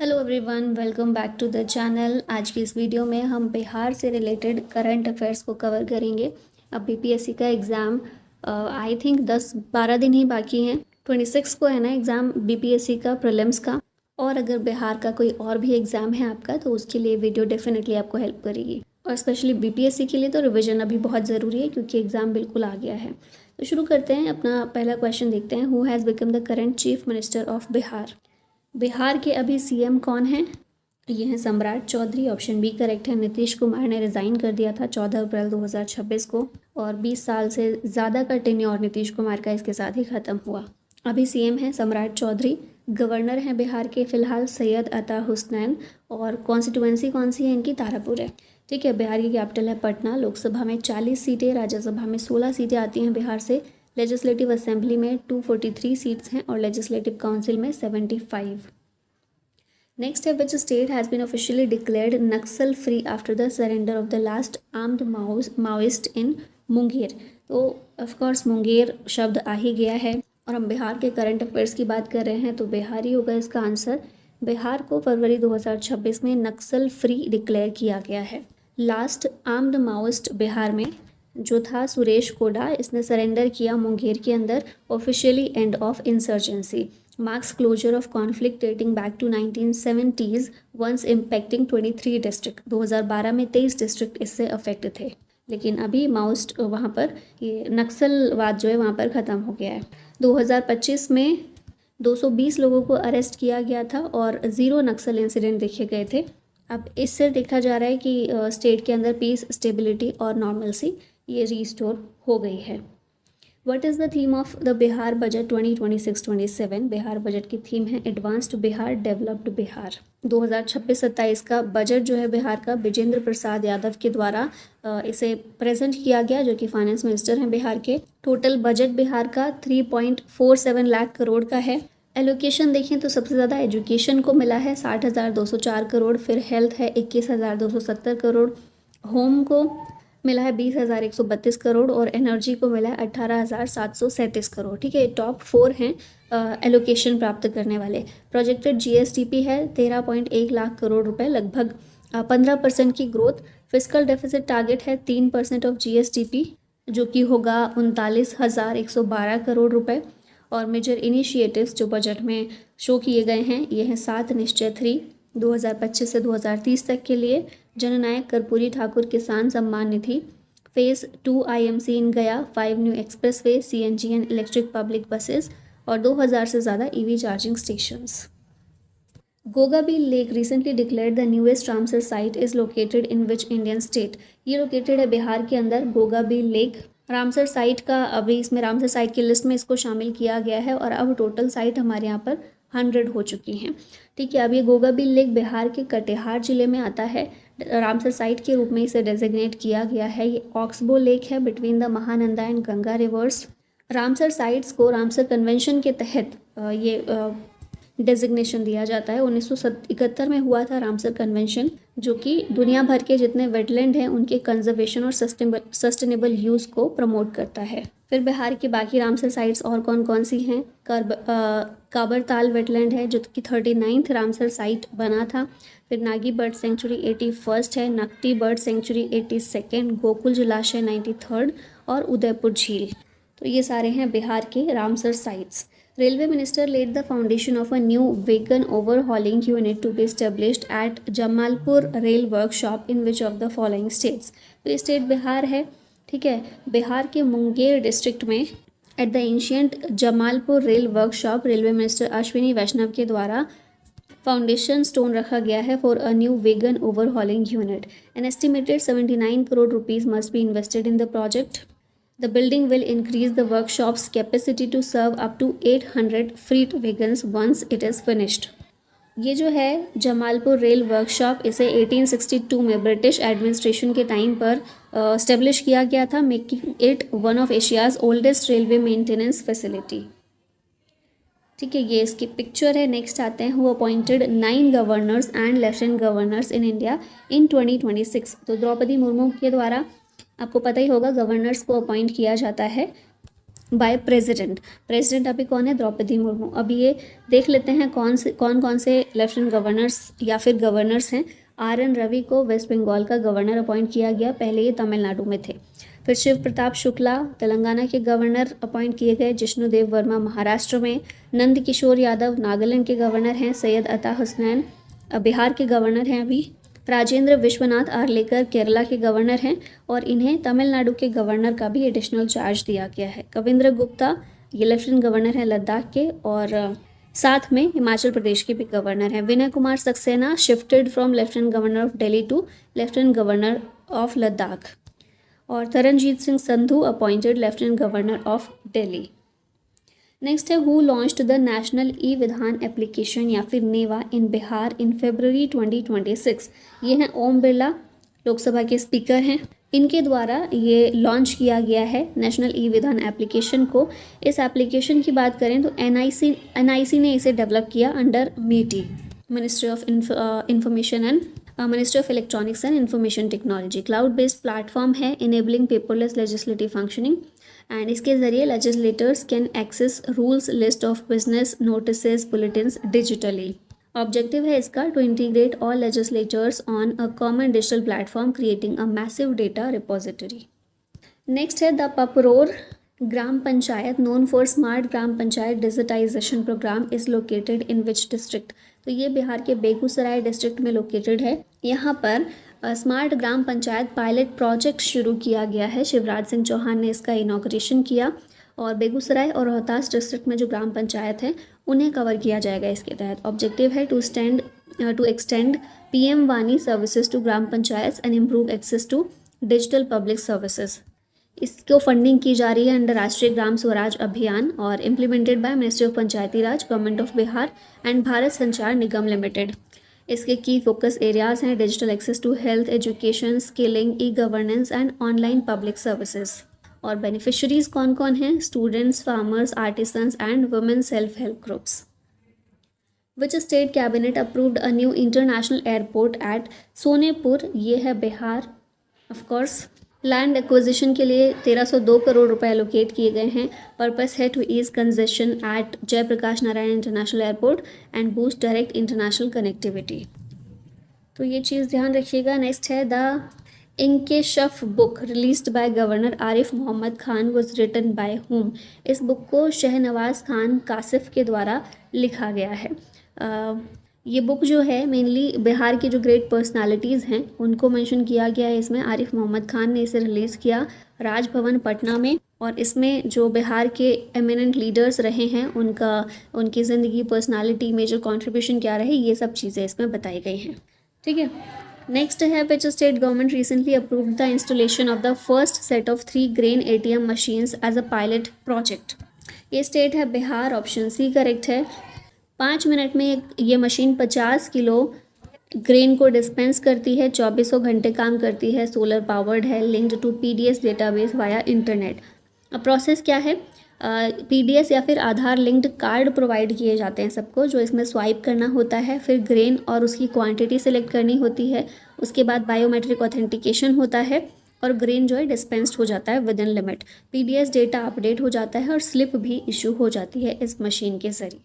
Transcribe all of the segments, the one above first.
Hello everyone, welcome back to the channel. आज की इस वीडियो में हम बिहार से रिलेटेड करंट अफेयर्स को कवर करेंगे। अब बीपीएससी का एग्ज़ाम आई थिंक 10-12 दिन ही बाकी हैं। 26 को है ना एग्ज़ाम बीपीएससी का प्रीलिम्स का। और अगर बिहार का कोई और भी एग्ज़ाम है आपका तो उसके लिए वीडियो डेफिनेटली आपको हेल्प करेगी। और स्पेशली बीपीएससी के लिए तो रिविजन अभी बहुत ज़रूरी है क्योंकि एग्ज़ाम बिल्कुल आ गया है। तो शुरू करते हैं। अपना पहला क्वेश्चन देखते हैं। Who has become the current chief minister of Bihar. Bihar के अभी सीएम कौन हैं? ये हैं Samrat Chaudhary. Option B correct है। नीतीश कुमार ने रिज़ाइन कर दिया था 14 अप्रैल 2026 को और 20 साल से ज़्यादा का टेन्योर नीतीश कुमार का इसके साथ ही ख़त्म हुआ। अभी सीएम हैं सम्राट चौधरी। गवर्नर हैं बिहार के फ़िलहाल सैयद अता हुसनैन। और कॉन्स्टिट्यूएंसी कौन सी है इनकी? तारापुर है। ठीक है। बिहार की कैपिटल है पटना। लोकसभा में 40 सीटें, राज्यसभा में 16 सीटें आती हैं बिहार से। लेजिस्लेटिव असेंबली में 243 सीट्स हैं और लेजिस्लेटिव काउंसिल में 75। नेक्स्ट है, which state has been officially declared Naxal free after the surrender of the last armed Maoist in Munger. तो ऑफकोर्स मुंगेर शब्द आ ही गया है और हम बिहार के करंट अफेयर्स की बात कर रहे हैं तो बिहार ही होगा इसका आंसर। बिहार को फरवरी 2026 में नक्सल फ्री डिक्लेयर किया गया है। लास्ट आर्म्ड माओइस्ट बिहार में जो था सुरेश कोडा, इसने सरेंडर किया मुंगेर के अंदर। Officially end of insurgency marks closure of conflict dating back to 1970s once impacting 23 district. 2012 में 23 डिस्ट्रिक्ट इससे अफेक्ट थे, लेकिन अभी माओइस्ट वहाँ पर ये नक्सलवाद जो है वहाँ पर ख़त्म हो गया है। 2025 में 220 लोगों को अरेस्ट किया गया था और 0 नक्सल इंसिडेंट देखे गए थे। अब इससे देखा जा रहा है कि स्टेट के अंदर पीस, स्टेबिलिटी और नॉर्मलसी ये रीस्टोर हो गई है। What is the theme of the Bihar budget 2026-27? Bihar budget की थीम है एडवांस्ड बिहार, डेवलप्ड बिहार। 2026-27 का बजट जो है बिहार का विजेंद्र प्रसाद यादव के द्वारा इसे प्रेजेंट किया गया, जो कि फाइनेंस मिनिस्टर हैं बिहार के। टोटल बजट बिहार का 3.47 लाख करोड़ का है। एलोकेशन देखें तो सबसे ज़्यादा एजुकेशन को मिला है 60,204 करोड़, फिर हेल्थ है 21,270 करोड़, होम को मिला है 20,132 करोड़ और एनर्जी को मिला है 18,737 करोड़। ठीक है, टॉप 4 हैं एलोकेशन प्राप्त करने वाले। प्रोजेक्टेड जीएसडीपी है 13.1 लाख करोड़ रुपए, लगभग 15% की ग्रोथ। फिस्कल डेफिसिट टारगेट है 3% ऑफ जीएसडीपी, जो कि होगा 39,112 करोड़ रुपए। और मेजर इनिशिएटिव्स जो बजट में शो किए गए हैं ये हैं 7 निश्चय 3 2025 से 2030 तक के लिए। जननायक कर्पूरी ठाकुर किसान Samman Nidhi, phase 2 IMC in Gaya, 5 new expressway, CNG and electric public buses और 2000 से ज़्यादा EV charging stations. Gogabil lake recently declared the newest Ramsar site is located in which Indian state? ये लोकेटेड है बिहार के अंदर। गोगाबी लेक रामसर साइट का अभी इसमें रामसर साइट की लिस्ट में इसको शामिल किया गया है और अब टोटल साइट हमारे यहाँ पर 100 हो चुकी हैं। ठीक है, अब ये गोगाबी लेक बिहार के कटिहार जिले में आता है। रामसर साइट के रूप में इसे डेजिग्नेट किया गया है। ये ऑक्सबो लेक है between the Mahananda and Ganga reverse. Ramsar sites को रामसर कन्वेंशन के तहत ये डेजिग्नेशन दिया जाता है। 1971 में हुआ था रामसर कन्वेंशन, जो कि दुनिया भर के जितने वेटलैंड हैं उनके कंजर्वेशन और सस्टेनेबल यूज़ को प्रमोट करता है। फिर बिहार की बाकी रामसर साइट्स और कौन कौन सी हैं? काबरताल वेटलैंड है जो कि 39th रामसर साइट बना था। फिर नागी बर्ड सेंचुरी 81st है, Nakti bird sanctuary 82nd, Gokul जलाशय 93rd और उदयपुर झील। तो ये सारे हैं बिहार के Ramsar sites. Railway Minister laid the foundation of a new wagon overhauling unit to be established at Jamalpur Rail Workshop in which of the following states? तो ये स्टेट बिहार है। ठीक है, बिहार के मुंगेर डिस्ट्रिक्ट में at the ancient Jamalpur rail workshop railway minister Ashwini Vaishnaw के द्वारा foundation stone रखा गया है for a new wagon overhauling unit. An estimated 79 crore rupees must be invested in the project. The building will increase the workshop's capacity to serve up to 800 freight wagons once it is finished. ये जो है Jamalpur rail workshop, इसे 1862 में British administration के time पर establish किया गया था, making it one of Asia's oldest railway maintenance facility. ठीक है, ये इसकी पिक्चर है। नेक्स्ट आते हैं, who appointed 9 governors and lieutenant governors in India in 2026? तो द्रौपदी मुर्मू के द्वारा, आपको पता ही होगा, गवर्नर्स को अपॉइंट किया जाता है बाय प्रेसिडेंट। प्रेसिडेंट अभी कौन है? द्रौपदी मुर्मू। अभी ये देख लेते हैं कौन कौन से लेफ्टिनेंट गवर्नर्स या फिर गवर्नर्स हैं। आर एन रवि को वेस्ट बंगाल का गवर्नर अपॉइंट किया गया, पहले ये तमिलनाडु में थे। फिर शिव प्रताप शुक्ला तेलंगाना के गवर्नर अपॉइंट किए गए। जिष्णुदेव वर्मा महाराष्ट्र में। नंद किशोर यादव नागालैंड के गवर्नर हैं। सैयद अता हुसैन बिहार के गवर्नर हैं अभी। राजेंद्र विश्वनाथ आर्लेकर केरला के गवर्नर हैं और इन्हें तमिलनाडु के गवर्नर का भी एडिशनल चार्ज दिया गया है। कविंद्र गुप्ता ये लेफ्टिनेंट गवर्नर हैं लद्दाख के और साथ में हिमाचल प्रदेश के भी गवर्नर हैं। Vinay Kumar Saxena shifted from lieutenant governor of Delhi to lieutenant governor of Ladakh. और Taranjit Singh Sandhu appointed lieutenant governor of Delhi. Next है who launched the national e Vidhan application या फिर नेवा इन बिहार इन फरवरी 2026। ये हैं ओम बिरला, लोकसभा के स्पीकर हैं। इनके द्वारा ये लॉन्च किया गया है नेशनल ई विधान एप्लीकेशन को। इस एप्लीकेशन की बात करें तो एनआईसी ने इसे डेवलप किया under MeitY, ministry of information and ministry of electronics and information technology. Cloud based platform है enabling paperless legislative functioning and इसके ज़रिए legislators can access rules list of business notices bulletins digitally. Objective है इसका to integrate all legislators on a common digital platform creating a massive data repository. Next है the पपरोर gram panchayat known for smart gram panchayat digitisation programme is located in which district. तो ये बिहार के Begusarai district में located है। यहाँ पर smart gram panchayat pilot project शुरू किया गया है। शिवराज सिंह चौहान ने इसका इनॉग्रेशन किया और बेगूसराय और रोहतास डिस्ट्रिक्ट में जो ग्राम पंचायत है उन्हें कवर किया जाएगा इसके तहत। ऑब्जेक्टिव है टू एक्सटेंड पीएम वानी services to gram panchayat and improve access to digital public services. इसको फंडिंग की जा रही है अंडर राष्ट्रीय ग्राम स्वराज अभियान और implemented by ministry of Panchayati Raj, government of Bihar and Bharat Sanchar Nigam limited. इसके की फोकस एरियाज हैं digital access to health, education, skilling, e governance and online public services. और बेनिफिशरीज कौन कौन हैं? Students, farmers, artisans and women self help groups. Which state cabinet approved a new international airport at Sonepur? ये है Bihar. Of course land acquisition के लिए 1302 करोड़ रुपए allocate किए गए हैं। पर्पस है to ease congestion at Jayaprakash Narayan international airport and boost direct international connectivity. तो ये चीज़ ध्यान रखिएगा। नेक्स्ट है द इंकेशफ book released by governor Arif Mohammad Khan was written by whom. इस बुक को शहनवाज खान कासिफ के द्वारा लिखा गया है। ये बुक जो है मेनली बिहार की जो ग्रेट पर्सनालिटीज़ हैं उनको मेंशन किया गया है इसमें। आरिफ मोहम्मद खान ने इसे रिलीज़ किया राजभवन पटना में और इसमें जो बिहार के एमिनेंट लीडर्स रहे हैं उनकी ज़िंदगी, पर्सनालिटी, मेजर कंट्रीब्यूशन क्या रहे, ये सब चीज़ें इसमें बताई गई हैं। ठीक है। नेक्स्ट है which state government recently approved the installation of the first set of 3 grain ATM machines as a pilot project. ये स्टेट है बिहार। ऑप्शन सी करेक्ट है। 5 मिनट में ये मशीन 50 किलो ग्रेन को डिस्पेंस करती है, 2400 घंटे काम करती है, सोलर पावर्ड है, linked to PDS database via internet. अब प्रोसेस क्या है? PDS या फिर आधार लिंक्ड कार्ड प्रोवाइड किए जाते हैं सबको, जो इसमें स्वाइप करना होता है, फिर ग्रेन और उसकी क्वांटिटी सेलेक्ट करनी होती है, उसके बाद बायोमेट्रिक ऑथेंटिकेशन होता है और ग्रेन जो है डिस्पेंस्ड हो जाता है with in limit. PDS data update हो जाता है और स्लिप भी इशू हो जाती है इस मशीन के ज़रिए।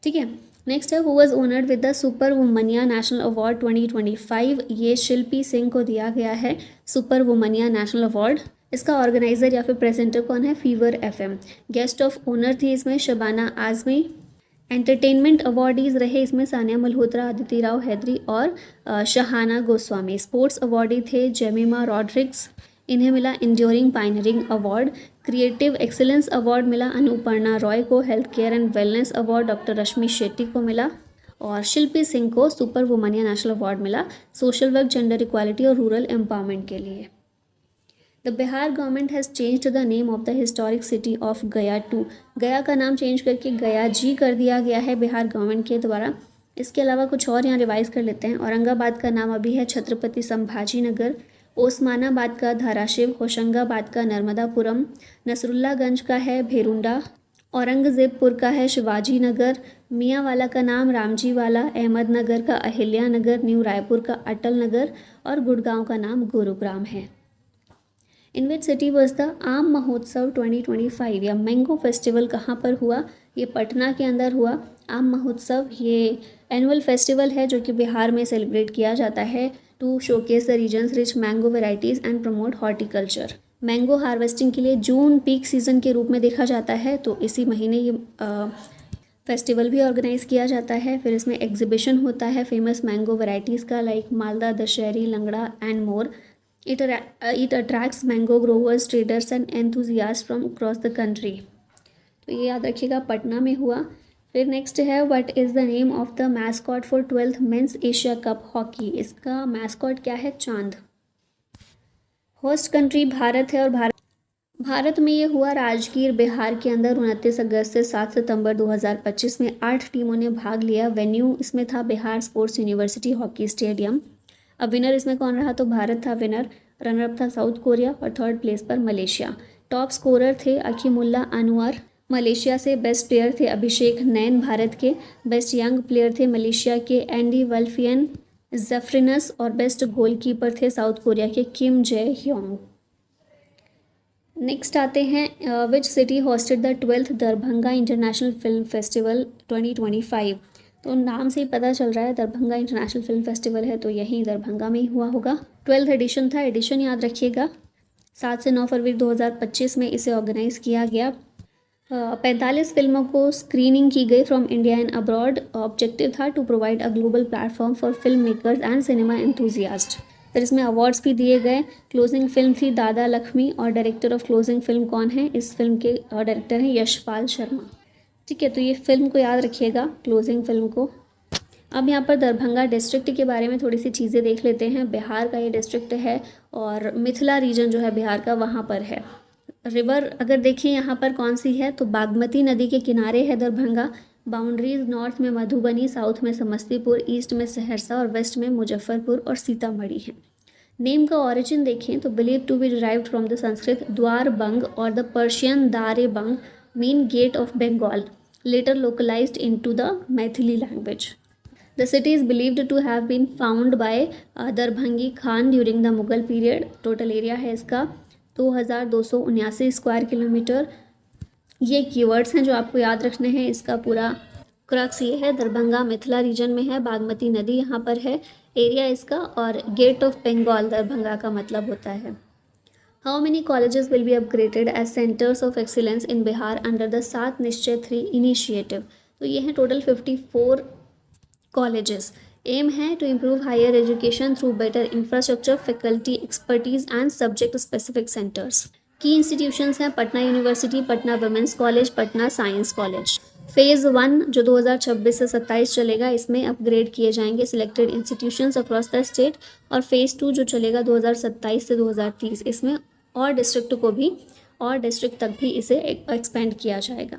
ठीक है। नेक्स्ट है who was honoured with the super Womaniya national award 2025। ये शिल्पी सिंह को दिया गया है सुपर वुमनिया नेशनल अवार्ड। इसका ऑर्गेनाइजर या फिर प्रेजेंटर कौन है? Fever FM। Guest of honour थी इसमें शबाना आजमी। एंटरटेनमेंट अवार्डीज़ रहे इसमें सानिया मल्होत्रा, अदिति राव हैदरी और शहाना गोस्वामी। स्पोर्ट्स अवार्डी थे जेमिमा रॉड्रिग्स, इन्हें मिला enduring pioneering award. Creative excellence award मिला अनुपर्णा रॉय को। Health care and wellness award doctor Rashmi Shetty को मिला। और शिल्पी सिंह को सुपर वुमनिया नेशनल अवार्ड मिला सोशल वर्क, जेंडर इक्वालिटी और रूरल एम्पावरमेंट के लिए। The Bihar government has changed the name of the historic city of Gaya to. Gaya का नाम चेंज करके गया जी कर दिया गया है बिहार गवर्नमेंट के द्वारा। इसके अलावा कुछ और यहाँ रिवाइज कर लेते हैं। औरंगाबाद का नाम अभी है छत्रपति संभाजी नगर। ओस्मानाबाद का धाराशिव। होशंगाबाद का नर्मदापुरम। नसरुल्लागंज का है भेरुंडा। औरंगज़ेबपुर का है शिवाजी नगर। मियांवाला का नाम रामजी वाला। अहमदनगर का अहिल्या नगर। न्यू रायपुर का अटल नगर और गुड़गांव का नाम गुरुग्राम है। इन विच सिटी वॉज द आम महोत्सव 2025 या मैंगो फेस्टिवल कहाँ पर हुआ? ये पटना के अंदर हुआ। आम महोत्सव ये एनुअल फेस्टिवल है जो कि बिहार में सेलिब्रेट किया जाता है to showcase the region's rich mango varieties and promote horticulture. Mango harvesting के लिए जून पीक सीज़न के रूप में देखा जाता है, तो इसी महीने ये फेस्टिवल भी ऑर्गेनाइज किया जाता है। फिर इसमें एग्जीबिशन होता है फेमस मैंगो वेराइटीज़ का, लाइक मालदा, दशहरी, लंगड़ा and more. It attracts mango growers, traders and enthusiasts from across the country। तो ये याद रखिएगा, पटना में हुआ। फिर नेक्स्ट है, what is the name of the mascot for 12th men's Asia cup hockey? इसका मैस्कॉट क्या है? चांद। होस्ट कंट्री भारत है और भारत में ये हुआ राजगीर, बिहार के अंदर 29 अगस्त से 7 सितंबर 2025 में 8 टीमों ने भाग लिया। वेन्यू इसमें था Bihar sports university hockey stadium. अब विनर इसमें कौन रहा? तो भारत था विनर। रनर अप था साउथ कोरिया और थर्ड प्लेस पर मलेशिया। टॉप स्कोरर थे अकीमुल्ला अनवर मलेशिया से, बेस्ट प्लेयर थे अभिषेक नैन भारत के, बेस्ट यंग प्लेयर थे मलेशिया के एंडी वल्फियन जफरिनस और बेस्ट गोलकीपर थे साउथ कोरिया के किम जे ह्योंग। नेक्स्ट आते हैं, which city hosted the 12th Darbhanga international film festival 2025? तो नाम से ही पता चल रहा है दरभंगा इंटरनेशनल फिल्म फेस्टिवल है, तो यहीं दरभंगा में ही हुआ होगा। 12th एडिशन था, एडिशन याद रखिएगा। 7 से 9 फरवरी 2025 में इसे ऑर्गेनाइज किया गया। 45 फिल्मों को स्क्रीनिंग की गई from India and abroad. Objective था to provide a global platform for film makers and cinema enthusiast. फिर इसमें अवार्ड्स भी दिए गए। क्लोजिंग फिल्म थी दादा लक्ष्मी और डायरेक्टर ऑफ क्लोजिंग फिल्म कौन है? इस फिल्म के डायरेक्टर हैं यशपाल शर्मा। ठीक है, तो ये फिल्म को याद रखिएगा, क्लोजिंग फिल्म को। अब यहाँ पर दरभंगा डिस्ट्रिक्ट के बारे में थोड़ी सी चीज़ें देख लेते हैं। बिहार का ये डिस्ट्रिक्ट है और मिथिला रीजन जो है बिहार का वहाँ पर है। रिवर अगर देखें यहाँ पर कौन सी है, तो बागमती नदी के किनारे है दरभंगा। बाउंड्रीज नॉर्थ में मधुबनी, साउथ में समस्तीपुर, ईस्ट में सहरसा और वेस्ट में मुजफ्फरपुर और सीतामढ़ी है। नेम का ओरिजिन देखें तो believe to be derived from the Sanskrit dwar Bang और the Persian Dare Bang mean gate of Bengal, later localized into the Maithili language. The city is believed to have been found by Darbhangi Khan during the Mughal period. Total area है इसका 2279 square kilometre. ये keywords हैं जो आपको याद रखने हैं। इसका पूरा क्रक्स ये है, दरभंगा मिथिला रीजन में है, बागमती नदी यहाँ पर है, एरिया इसका, और गेट ऑफ बंगाल दरभंगा का मतलब होता है। How many colleges will be upgraded as centers of excellence in Bihar under the सात निश्चय 3 initiative? तो ये हैं टोटल 54 कॉलेजेस। एम है to improve higher education through better infrastructure, faculty expertise and subject specific centres. Key institutions हैं Patna university, Patna women's college, Patna science college. Phase 1 जो 2026 से 27 चलेगा, इसमें अपग्रेड किए जाएंगे selected institutions across the state. और फेज़ 2 जो चलेगा 2027 से 2030, इसमें और डिस्ट्रिक्ट को भी और डिस्ट्रिक्ट तक भी इसे एक्सपेंड किया जाएगा।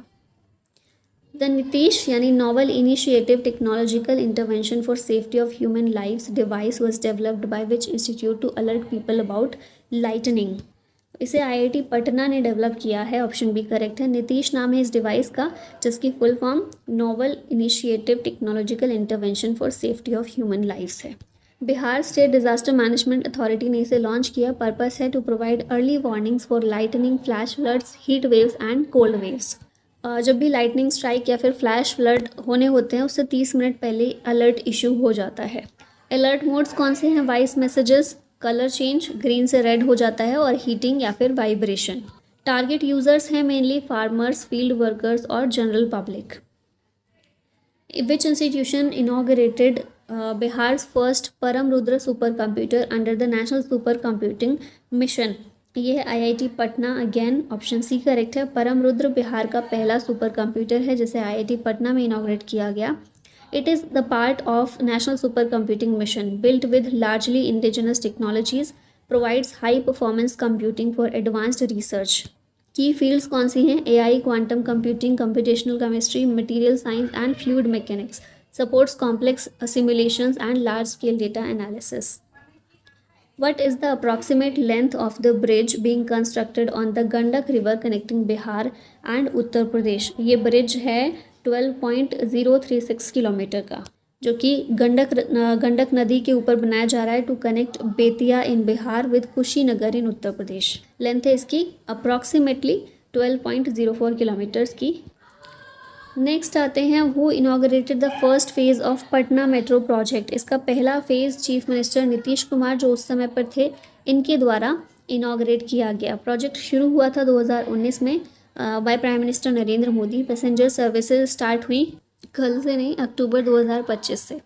द नीतीश यानी novel initiative technological intervention for safety of human lives device was developed by which institute to alert people about lightning? इसे आईआईटी पटना ने डेवलप किया है, ऑप्शन बी करेक्ट है। नीतीश नाम है इस डिवाइस का, जिसकी full form novel initiative technological intervention for safety of human lives है। Bihar state disaster management authority ने इसे लॉन्च किया। पर्पस है to provide early warnings for lightning, flash floods, heat waves and cold waves. जब भी lightning strike या फिर flash flood होने होते हैं, उससे 30 मिनट पहले अलर्ट इशू हो जाता है। अलर्ट मोड्स कौन से हैं? Voice messages, colour change, green से रेड हो जाता है, और हीटिंग या फिर वाइब्रेशन। टारगेट यूजर्स हैं मेनली फार्मर्स, फील्ड वर्कर्स और general public. Which institution inaugurated Bihar's first Param Rudra supercomputer under the national supercomputing mission? ये है IIT Patna. Again option C correct है। परम रुद्र बिहार का पहला सुपर कंप्यूटर है जिसे आईआईटी पटना में इनॉग्रेट किया गया। It is the part of National Supercomputing Mission, built with largely indigenous technologies, provides high performance computing for advanced research. Key fields कौन सी हैं? AI, quantum computing, computational chemistry, material science and fluid mechanics. Supports complex simulations and large scale data analysis. What is the approximate length of the bridge being constructed on the Gandak River connecting Bihar and Uttar Pradesh? ये bridge है 12.036 kilometre का। जो कि गंडक नदी के ऊपर बनाया जा रहा है to connect Bettiah in Bihar with Kushinagar in Uttar Pradesh. Length है इसकी अप्रॉक्सीमेटली 12.04 किलोमीटर्स की। नेक्स्ट आते हैं who inaugurated the first phase of Patna metro project. इसका पहला phase chief minister Nitish Kumar जो उस समय पर थे इनके द्वारा इनॉग्रेट किया गया। प्रोजेक्ट शुरू हुआ था 2019 में by prime minister Narendra Modi. Passenger services start हुई कल से नहीं, अक्टूबर 2025 से।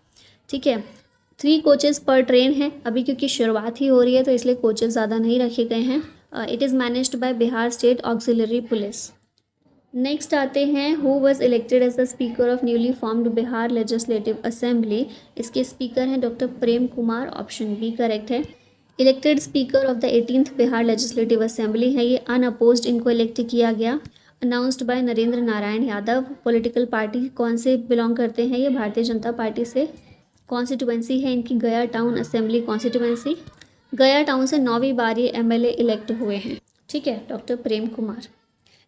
ठीक है, 3 कोचेज़ पर ट्रेन है अभी, क्योंकि शुरुआत ही हो रही है तो इसलिए कोचेज़ ज़्यादा नहीं रखे गए हैं। It is managed by Bihar state auxiliary police. Next आते हैं who was elected as the speaker of newly formed Bihar legislative assembly. इसके स्पीकर हैं doctor Prem Kumar, option B correct है। Elected speaker of the 18th Bihar legislative assembly है ये, unopposed इनको इलेक्ट किया गया। Announced by Narendra Narayan Yadav. Political party कौन से बिलोंग करते हैं ये, भारतीय जनता पार्टी से। कॉन्स्टिट्यूएंसी है इनकी गया टाउन असेंबली कॉन्स्टिट्यूएंसी। गया टाउन से 9वीं बार ये एमएलए इलेक्ट हुए हैं। ठीक है, doctor Prem Kumar.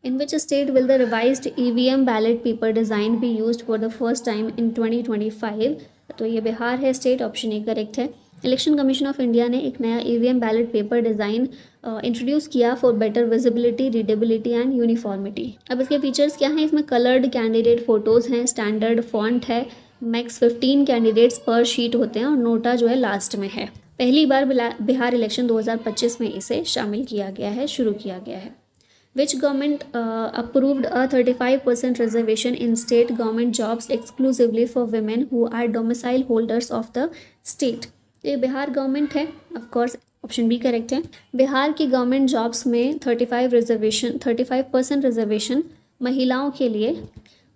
In which state will the revised EVM ballot paper design be used for the first time in 2025? तो ये बिहार है स्टेट, ऑप्शन ए करेक्ट है। इलेक्शन कमीशन ऑफ इंडिया ने एक नया EVM ballot paper design introduce किया for better visibility, readability and uniformity. अब इसके फीचर्स क्या हैं, इसमें कलर्ड कैंडिडेट फ़ोटोज़ हैं, स्टैंडर्ड फॉन्ट है, मैक्स 15 कैंडिडेट्स पर शीट होते हैं और नोटा जो है लास्ट में है। पहली बार बिहार इलेक्शन 2025 में इसे शामिल किया गया है, शुरू किया गया है। Which government approved a 35% reservation in state government jobs exclusively for women who are domicile holders of the state? ये बिहार गवर्नमेंट है, of course option B correct है। बिहार की गवर्नमेंट जॉब्स में 35% रिजर्वेशन महिलाओं के लिए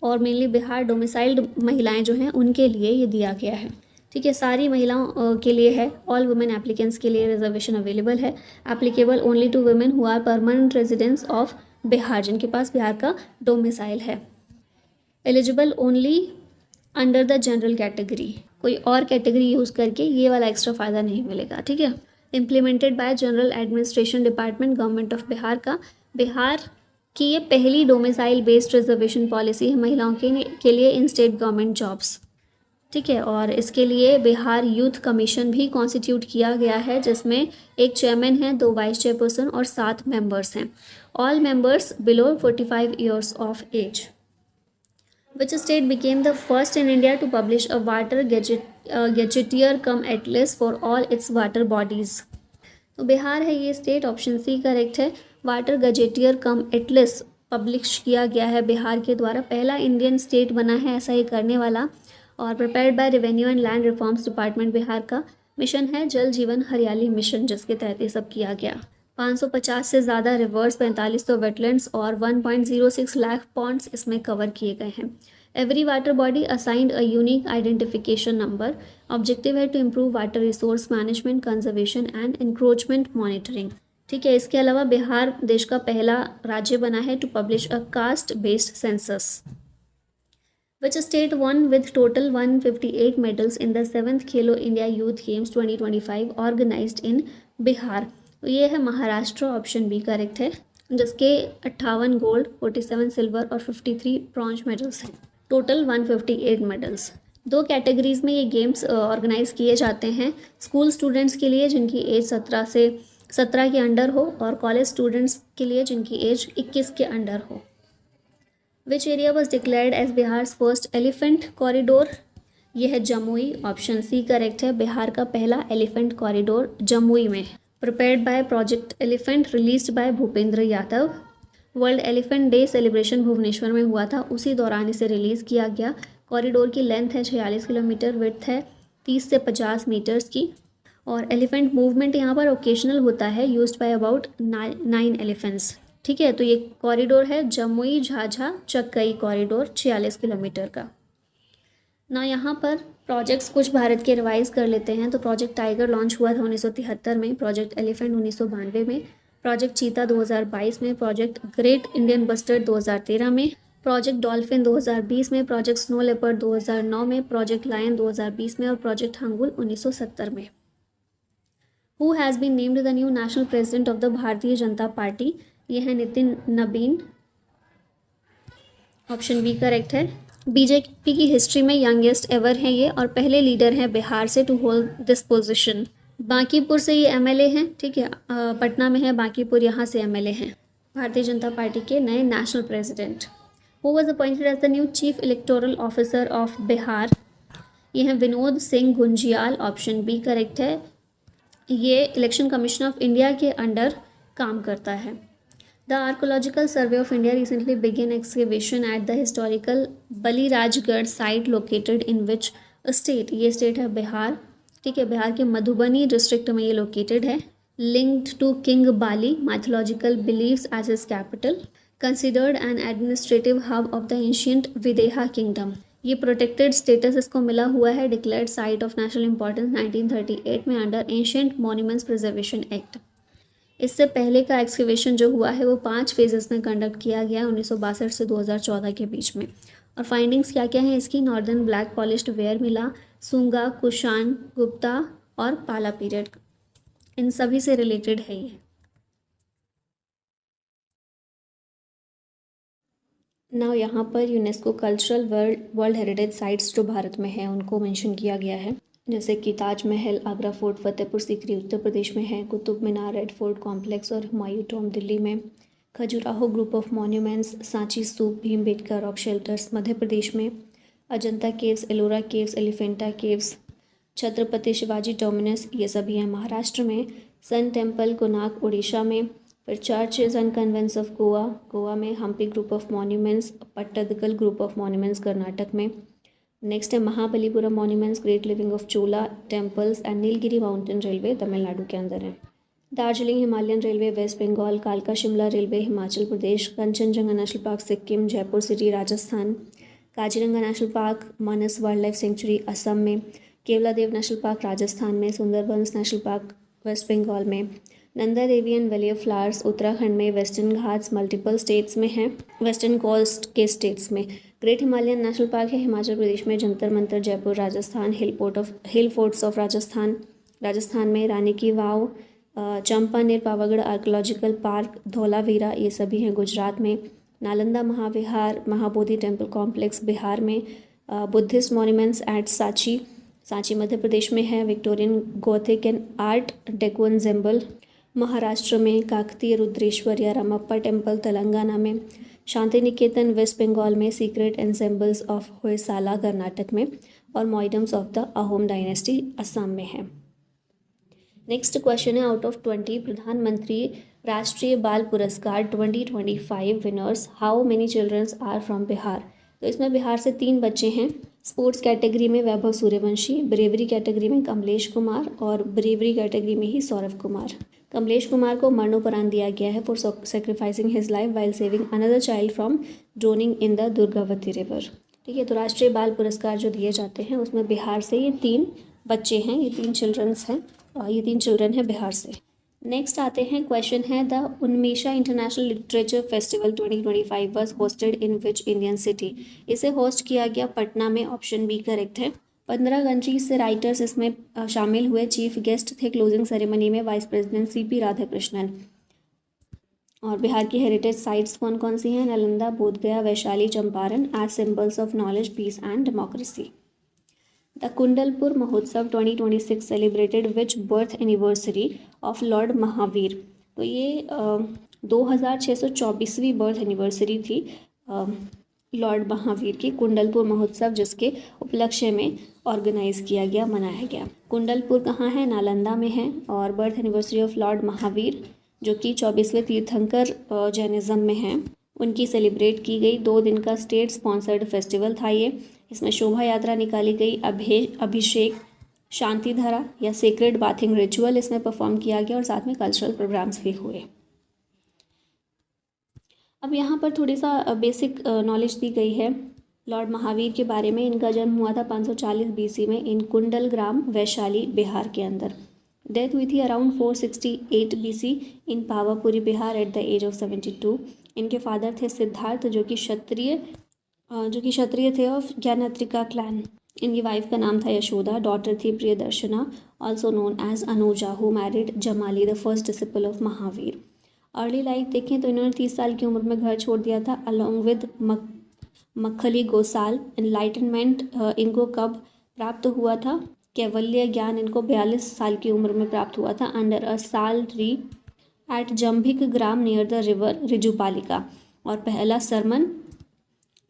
और मेनली बिहार डोमिसाइल्ड महिलाएं जो हैं उनके लिए ये दिया गया है। ठीक है, सारी महिलाओं के लिए है, ऑल वुमेन एप्लीकेंट्स के लिए रिजर्वेशन अवेलेबल है। Applicable only to women who are permanent residents of Bihar, जिनके पास बिहार का डोमिसाइल है। Eligible only under the general category, कोई और कैटेगरी यूज़ करके ये वाला एक्स्ट्रा फ़ायदा नहीं मिलेगा। ठीक है, implemented by general administration department government of Bihar का। बिहार की ये पहली डोमिसाइल बेस्ड रिजर्वेशन पॉलिसी है महिलाओं के लिए इन स्टेट गवर्नमेंट जॉब्स। ठीक है, और इसके लिए बिहार यूथ कमीशन भी कॉन्स्टिट्यूट किया गया है, जिसमें एक चेयरमैन है, 2 वाइस चेयरपर्सन और 7 मेंबर्स हैं। All members below 45 years of age. Which state became the first in India to publish a water gazetteer cum atlas for all its water bodies? तो बिहार है ये स्टेट, ऑप्शन सी करेक्ट है। Water gazetteer cum atlas publish किया गया है बिहार के द्वारा, पहला इंडियन स्टेट बना है ऐसा ही करने वाला, और prepared by revenue and land reforms department Bihar का। मिशन है जल जीवन हरियाली मिशन, जिसके तहत ये सब किया गया। 550 से ज़्यादा रिवर्स, 4500 वेटलैंड्स और 1.06 लाख पॉन्ड्स इसमें कवर किए गए हैं। Every water body assigned a unique identification number. Objective है to improve water resource management, conservation and encroachment monitoring. ठीक है, इसके अलावा बिहार देश का पहला राज्य बना है to publish a caste based census. Which state won with total 158 medals in the 7th Khelo India youth games 2025 organised इन बिहार? तो ये है महाराष्ट्र, ऑप्शन बी करेक्ट है, जिसके 58 गोल्ड, 47 सिल्वर और 53 ब्रॉन्ज मेडल्स हैं। Total 158 medals. 2 कैटेगरीज़ में ये गेम्स ऑर्गेनाइज किए जाते हैं। स्कूल स्टूडेंट्स के लिए जिनकी एज 17 के अंडर हो, और कॉलेज स्टूडेंट्स के लिए जिनकी एज 21 के अंडर हो। Which area was declared as Bihar's first elephant corridor? यह है जमुई, ऑप्शन सी करेक्ट है। बिहार का पहला एलिफेंट कॉरिडोर जमुई में। Prepared by project elephant, released by Bhupendra Yadav. World elephant day celebration Bhubaneswar में हुआ था, उसी दौरान इसे रिलीज़ किया गया। कॉरिडोर की लेंथ है 46 किलोमीटर, विड्थ है 30 से 50 मीटर्स की, और एलिफेंट मूवमेंट यहाँ पर ओकेशनल होता है, यूज्ड बाय अबाउट 9 एलिफेंट्स। ठीक है, तो ये कॉरिडोर है जमुई झाझा चक्कई कॉरिडोर, 46 किलोमीटर का ना। यहाँ पर प्रोजेक्ट्स कुछ भारत के रिवाइज कर लेते हैं। तो प्रोजेक्ट टाइगर लॉन्च हुआ था 1973 में, प्रोजेक्ट एलिफेंट 1992 में, प्रोजेक्ट चीता 2022 में, प्रोजेक्ट ग्रेट इंडियन बस्टर्ड 2013 में, प्रोजेक्ट डॉल्फिन 2020 में, प्रोजेक्ट स्नो लेपर्ड 2009 में, प्रोजेक्ट लायन 2020 में और प्रोजेक्ट हंगुल 1970 में। Who has been named the new national president of the Bharatiya Janata party? ये है Nitin Nabin, option B correct है। बीजेपी की हिस्ट्री में यंगेस्ट एवर हैं ये और पहले लीडर हैं बिहार से to hold this position. Bankipur से ये एमएलए हैं, ठीक है, पटना में है बांकीपुर, यहाँ से एमएलए हैं। भारतीय जनता पार्टी के नए national president. Who was appointed as the new chief electoral officer of Bihar? ये हैं Vinod Singh Gunjiyal, option B correct है। ये इलेक्शन कमीशन ऑफ इंडिया के अंडर काम करता है। The archaeological survey of India recently began excavation at the historical Balirajgarh site located in which state? ये state है बिहार, ठीक है, बिहार के मधुबनी डिस्ट्रिक्ट में ये लोकेटेड है। Linked to king Bali mythological believes as his capital, considered an administrative hub of the ancient Videha kingdom. ये protected status इसको मिला हुआ है declared site of national importance 1938 में under ancient monuments preservation act. इससे पहले का एक्सकेवेशन जो हुआ है वो 5 फेजेस में कंडक्ट किया गया 1962 से 2014 के बीच में। और फाइंडिंग्स क्या क्या हैं इसकी? नॉर्दर्न ब्लैक पॉलिश्ड वेयर मिला, सुंगा, कुशान, गुप्ता और पाला पीरियड, इन सभी से रिलेटेड है ये। नाउ यहाँ पर UNESCO cultural world heritage sites जो भारत में है उनको मेंशन किया गया है, जैसे कि ताजमहल, आगरा फोर्ट, फतेहपुर सीकरी उत्तर प्रदेश में है, Qutub Minar, red fort complex और हुमायूं टॉम दिल्ली में, Khajuraho group of monuments, Sanchi stupa, Bhimbetka rock shelters Madhya Pradesh में, Ajanta caves, Ellora caves, Elephanta caves, Chhatrapati Shivaji terminus, ये सभी हैं महाराष्ट्र में, सन टेम्पल कोणार्क उड़ीसा में, फिर churches and convents of Goa में, Hampi group of monuments, Pattadakal group of monuments Karnataka में। नेक्स्ट है Mahabalipuram monuments, great living of Chola temples and Nilgiri mountain railway Tamil Nadu के अंदर है। Darjeeling Himalayan railway west Bengal, कालका Shimla railway Himachal Pradesh, Kanchenjunga national park Sikkim, Jaipur city Rajasthan, Kaziranga national park Manas wild life sanctuary Assam में, Keoladeo national park Rajasthan में, Sundarbans national park west Bengal में, Nanda Devi and valley of flowers Uttarakhand में, वेस्टर्न घाट्स मल्टीपल स्टेट्स में है, वेस्टर्न कोस्ट के स्टेट्स में, ग्रेट हिमालयन नेशनल पार्क है हिमाचल प्रदेश में, Jantar Mantar Jaipur Rajasthan, hill forts of Rajasthan में, रानी की वाव, चंपानेर पावागढ़ आर्कोलॉजिकल पार्क, धौलावीरा, ये सभी हैं गुजरात में, नालंदा महाविहार महाबोधि टेम्पल कॉम्प्लेक्स बिहार में, Buddhist monuments at Sanchi Madhya Pradesh में है, Victorian Gothic and art deco ensemble Maharashtra में, काकतीय रुद्रेश्वर या रामप्पा टेम्पल तेलंगाना में, शांति निकेतन वेस्ट बंगाल में, sacred ensembles of Hoysala Karnataka में और Moidams of the Ahom dynasty Assam में है। नेक्स्ट क्वेश्चन है, out of 20 Pradhan Mantri Rashtriya Bal Puraskar 2025 winners how many childrens are from Bihar? तो इसमें बिहार से 3 बच्चे हैं। स्पोर्ट्स कैटेगरी में वैभव सूर्यवंशी, ब्रेवरी कैटेगरी में कमलेश कुमार और ब्रेवरी कैटेगरी में ही सौरभ कुमार। कमलेश कुमार को मरणोपरांत दिया गया है for sacrificing his life while saving another child from droning in the Durgavati river. ठीक है, तो राष्ट्रीय बाल पुरस्कार जो दिए जाते हैं उसमें बिहार से ये 3 बच्चे हैं, ये 3 चिल्ड्रंस हैं, ये 3 चिल्ड्रन हैं बिहार से। नेक्स्ट आते हैं, क्वेश्चन है the Unmesha international literature festival 2025 was hosted in which Indian city? इसे होस्ट किया गया पटना में, ऑप्शन बी करेक्ट है। 15 कंट्रीज से राइटर्स इसमें शामिल हुए। चीफ गेस्ट थे क्लोजिंग सेरेमनी में वाइस प्रेसिडेंट सीपी राधाकृष्णन। और बिहार की हेरिटेज साइट्स कौन कौन सी हैं? Nalanda, Bodhgaya, Vaishali, Champaran as symbols of knowledge, peace and democracy. The Kundalpur Mahotsav 2026 celebrated which birth anniversary of lord Mahavir? तो ये 2624वीं बर्थ एनिवर्सरी थी लॉर्ड महावीर की, कुंडलपुर महोत्सव जिसके उपलक्ष्य में ऑर्गेनाइज किया गया, मनाया गया। कुंडलपुर कहाँ है? नालंदा में है। और birth anniversary of lord Mahavir जो कि 24वें तीर्थंकर जैनिज़्म में हैं, उनकी सेलिब्रेट की गई। 2 दिन का स्टेट स्पॉन्सर्ड फेस्टिवल था ये। इसमें शोभा यात्रा निकाली गई, अभिषेक, शांतिधारा या सेक्रेड बाथिंग रिचुअल इसमें परफॉर्म किया गया और साथ में कल्चरल प्रोग्राम्स भी हुए। अब यहाँ पर थोड़ी सा बेसिक नॉलेज दी गई है लॉर्ड महावीर के बारे में। इनका जन्म हुआ था 540 BC में इन कुंडल ग्राम, वैशाली, बिहार के अंदर। डेथ हुई थी around 468 BC in Pavapuri, Bihar at the age of 72। इनके फादर थे सिद्धार्थ जो कि क्षत्रिय थे ऑफ ज्ञानात्रिका क्लैन। इनकी वाइफ का नाम था यशोदा। डॉटर थी Priyadarshana also known as Anuja who married Jamali the first disciple of Mahavir. Early life देखें तो इन्होंने 30 साल की उम्र में घर छोड़ दिया था along with Makkhali Gosal, enlightenment इनको कब प्राप्त हुआ था? कैवल्य ज्ञान इनको 42 साल की उम्र में प्राप्त हुआ था under a sal tree at Jambhik Gram near the river Rijupalika. और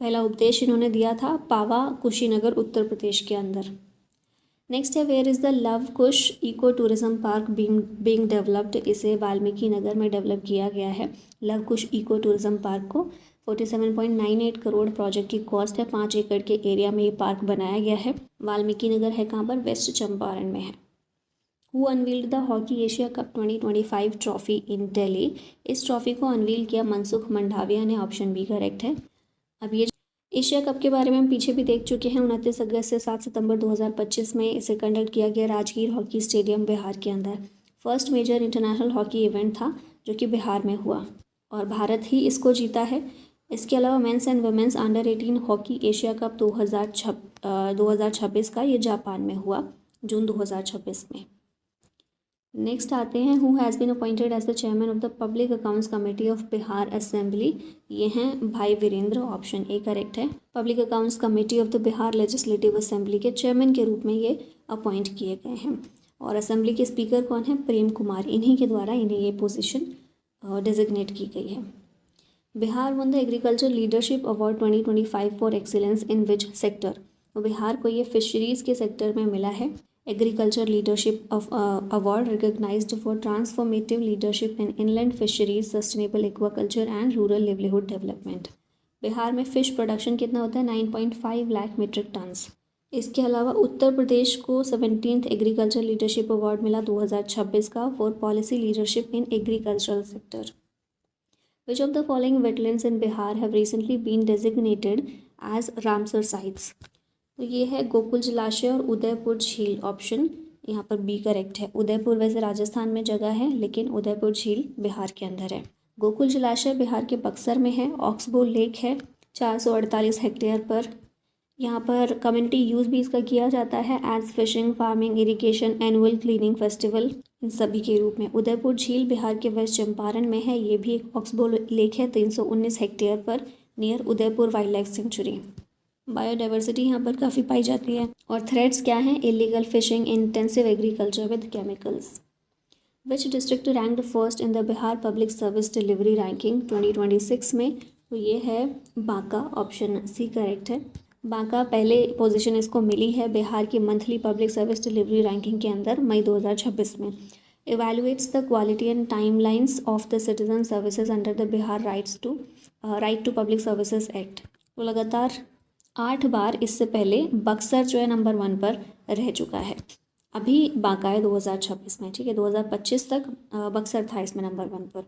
पहला उपदेश इन्होंने दिया था पावा कुशीनगर उत्तर प्रदेश के अंदर। नेक्स्ट है where is the Luv Kush eco tourism park being developed. इसे वाल्मीकि नगर में डेवलप किया गया है Luv Kush eco tourism park को। 47.98 करोड़ प्रोजेक्ट की कॉस्ट है। 5 एकड़ के एरिया में ये पार्क बनाया गया है। वाल्मीकि नगर है कहाँ पर? वेस्ट चंपारण में है। Who unveiled the hockey Asia cup 2025 trophy in Delhi. इस ट्रॉफी को अनवील किया मनसुख मंडाविया ने। ऑप्शन बी करेक्ट है। अब ये एशिया कप के बारे में हम पीछे भी देख चुके हैं। 29 अगस्त से 7 सितंबर 2025 में इसे कंडक्ट किया गया राजगीर हॉकी स्टेडियम बिहार के अंदर। First major international hockey event था जो कि बिहार में हुआ और भारत ही इसको जीता है। इसके अलावा men's and women's under 18 hockey Asia cup 2026 का ये जापान में हुआ जून 2026 में। नेक्स्ट आते हैं who has been appointed as the chairman of the public accounts committee of Bihar assembly. ये हैं Bhai Virendra. Option A correct है। Public accounts committee of the Bihar legislative assembly के चेयरमैन के रूप में ये अपॉइंट किए गए हैं। और असेंबली के स्पीकर कौन है? प्रेम कुमार। इन्हीं के द्वारा इन्हें ये पोजीशन डिजिग्नेट की गई है। Bihar one the agriculture leadership award 2025 for excellence in which sector. तो बिहार को ये फिशरीज़ के सेक्टर में मिला है agriculture leadership of award recognized for transformative leadership in inland fisheries sustainable aquaculture and rural livelihood development. Bihar में फ़िश प्रोडक्शन कितना होता है? 9.5 लाख मीट्रिक टन्स। इसके अलावा उत्तर प्रदेश को 17th एग्रीकल्चर लीडरशिप अवार्ड मिला 2026 का for policy leadership in agricultural sector. Which of the following wetlands in Bihar have recently been designated as Ramsar sites. तो ये है गोकुल जलाशय और उदयपुर झील। ऑप्शन यहाँ पर बी करेक्ट है। उदयपुर वैसे राजस्थान में जगह है लेकिन उदयपुर झील बिहार के अंदर है। गोकुल जलाशय बिहार के बक्सर में है। ऑक्सबो लेक है 448 हेक्टेयर पर। यहाँ पर कम्युनिटी यूज़ भी इसका किया जाता है as fishing, farming, irrigation, annual cleaning festival इन सभी के रूप में। उदयपुर झील बिहार के वेस्ट चंपारण में है। ये भी एक ऑक्सबो लेक है 319 हेक्टेयर पर near Udaipur wild life century. Biodiversity यहाँ पर काफ़ी पाई जाती है। और थ्रेट्स क्या हैं? Illegal fishing, intensive agriculture with chemicals. Which district ranked first in the Bihar public service delivery ranking 2026 में? तो ये है बांका। ऑप्शन सी करेक्ट है। बांका पहले पोजीशन इसको मिली है बिहार की monthly public service delivery ranking के अंदर मई 2026 में। Evaluates the quality and timelines of the citizen services under the Bihar right to public services act. तो लगातार 8 बार इससे पहले बक्सर जो है नंबर 1 पर रह चुका है। अभी बांका है 2026 में। ठीक है, 2025 तक बक्सर था इसमें नंबर 1 पर।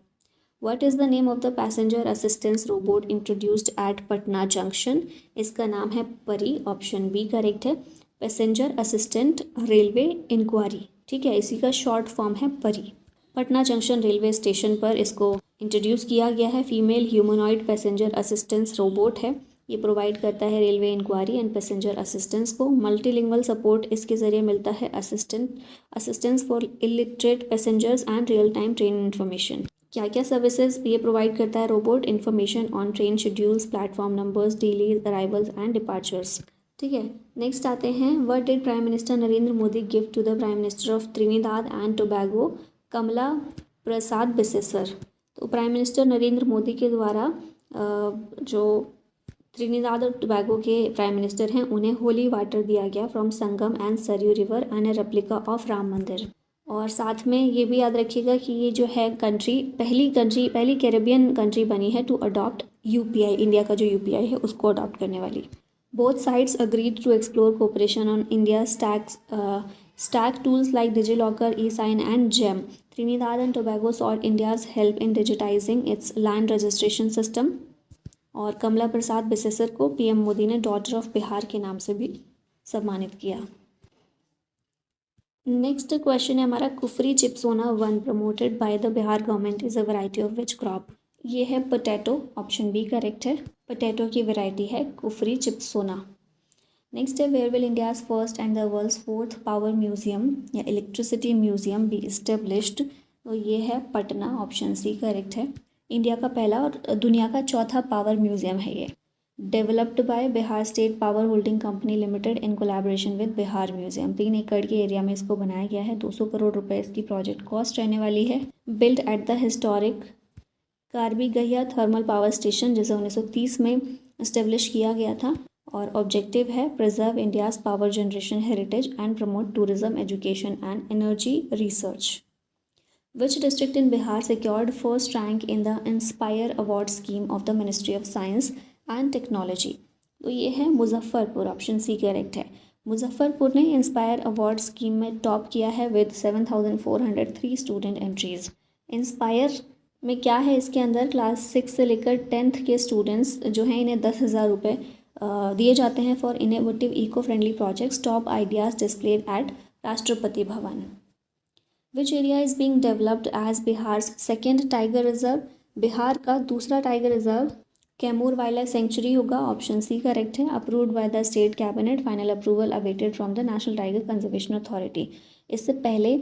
What is the name of the passenger assistance robot introduced at Patna junction? इसका नाम है परी। ऑप्शन बी करेक्ट है। Passenger assistant railway enquiry. ठीक है, इसी का शॉर्ट फॉर्म है परी। पटना जंक्शन रेलवे स्टेशन पर इसको इंट्रोड्यूस किया गया है। Female humanoid passenger assistance robot है। ये प्रोवाइड करता है railway enquiry and passenger assistance को। मल्टीलिंगुअल सपोर्ट इसके ज़रिए मिलता है। Assistance for illiterate passengers and real time train information. क्या क्या सर्विसेज ये प्रोवाइड करता है robot? Information on train schedules, platform numbers, delays, arrivals and departures. ठीक है, नेक्स्ट आते हैं what did prime minister Narendra Modi give to the prime minister of Trinidad and Tobago कमला प्रसाद बिसेसर। तो प्राइम मिनिस्टर नरेंद्र मोदी के द्वारा जो त्रिनिदाद और टोबैगो के प्राइम मिनिस्टर हैं उन्हें होली वाटर दिया गया from Sangam and Saryu river and A replica of Ram मंदिर। और साथ में ये भी याद रखिएगा कि ये जो है पहली कैरेबियन कंट्री बनी है टू अडॉप्ट यूपीआई। इंडिया का जो यूपीआई है उसको अडॉप्ट करने वाली। Both sides agreed to explore cooperation on India stack tools like DigiLocker, e-sign and GeM. Trinidad and Tobago sought India's help in digitising its land registration system. और कमला प्रसाद बिसेसर को PM Modi ने daughter of Bihar के नाम से भी सम्मानित किया। नेक्स्ट क्वेश्चन है हमारा Kufri Chipsona 1 promoted by the Bihar government is a variety of which crop? ये है पोटैटो। ऑप्शन बी करेक्ट है। पोटैटो की वैरायटी है कुफरी चिप्सोना। नेक्स्ट है where will India's first and the world's 4th power museum या इलेक्ट्रिसिटी म्यूजियम बी इस्टेब्लिश्ड? तो ये है पटना। ऑप्शन सी करेक्ट है। इंडिया का पहला और दुनिया का चौथा पावर म्यूजियम है ये। Developed by Bihar state power holding company limited in collaboration with Bihar museum. 3 एकड़ के एरिया में इसको बनाया गया है। 200 करोड़ रुपए इसकी प्रोजेक्ट कॉस्ट रहने वाली है। Built at the historic Karbigahiya thermal power station, जिसे 1930 में इस्टेब्लिश किया गया था, और ऑब्जेक्टिव है preserve India's power generation heritage and promote tourism, education and energy research. Which district in Bihar secured first rank in the Inspire Award scheme of the Ministry of Science and Technology? तो ये है Muzaffarpur, option C correct है। मुजफ्फरपुर ने inspire award scheme में top किया है with 7403 student entries. Inspire में क्या है, इसके अंदर क्लास 6 से लेकर 10th के स्टूडेंट्स जो हैं इन्हें 10,000 रुपये दिए जाते हैं for innovative eco friendly projects. Top ideas displayed at Rashtrapati Bhavan. Which area is being developed as Bihar's second tiger reserve? Bihar का दूसरा tiger reserve Kaimur wild life century होगा, ऑप्शन सी करेक्ट है। Approved by the state cabinet, final approval awaited from the national tiger conservation authority. इससे पहले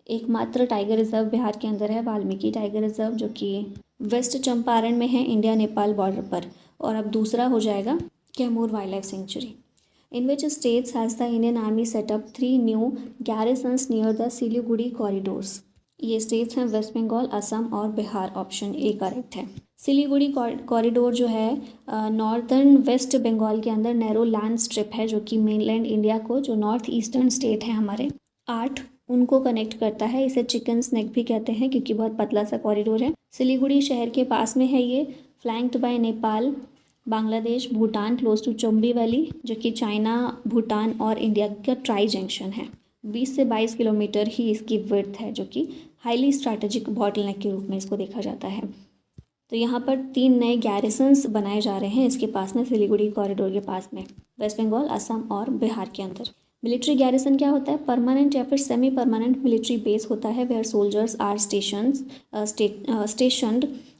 एकमात्र tiger reserve Bihar के अंदर है वाल्मीकि टाइगर रिजर्व, जो कि वेस्ट चंपारण में है, इंडिया नेपाल बॉर्डर पर, और अब दूसरा हो जाएगा Kaimur wild life century. In which states has the Indian Army set up 3 new garrisons near the Siliguri corridors? ये स्टेट्स हैं वेस्ट बंगाल, असम और बिहार, ऑप्शन ए करेक्ट है। सिलीगुड़ी कॉरिडोर जो है नॉर्दर्न वेस्ट बंगाल के अंदर नैरो लैंड स्ट्रिप है, जो कि मेनलैंड इंडिया को, जो नॉर्थ ईस्टर्न स्टेट है हमारे 8, उनको कनेक्ट करता है। इसे चिकन स्नेक भी कहते हैं क्योंकि बहुत पतला सा कॉरिडोर है। सिलीगुड़ी शहर के पास में है ये, flanked by Nepal, Bangladesh, Bhutan, close to Chumbi valley, जो कि चाइना, भूटान और इंडिया का ट्राई जंक्शन है। 20 से 22 किलोमीटर ही इसकी विड्थ है, जो कि हाईली स्ट्रैटेजिक बॉटलनेक के रूप में इसको देखा जाता है। तो यहाँ पर 3 नए गैरिसन्स बनाए जा रहे हैं इसके पास में, सिलीगुड़ी कॉरिडोर के पास में, वेस्ट बंगाल, असम और बिहार के अंदर। मिलिट्री गैरिसन क्या होता है? परमानेंट या फिर सेमी परमानेंट मिलिट्री बेस होता है where soldiers are stationed.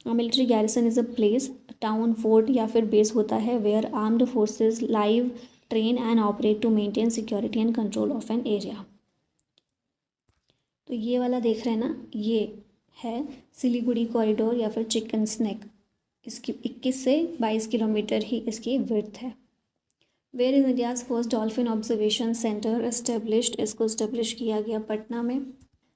Military garrison is a place, town, fort या फिर बेस होता है where armed forces live, train and operate to maintain security and control of an area. तो ये वाला देख रहे हैं ना, ये है सिलीगुड़ी कॉरिडोर या फिर चिकन स्नेक। इसकी 21 से 22 किलोमीटर ही इसकी विड्थ है। Where is India's first dolphin observation centre established? इसको एस्टेब्लिश किया गया पटना में।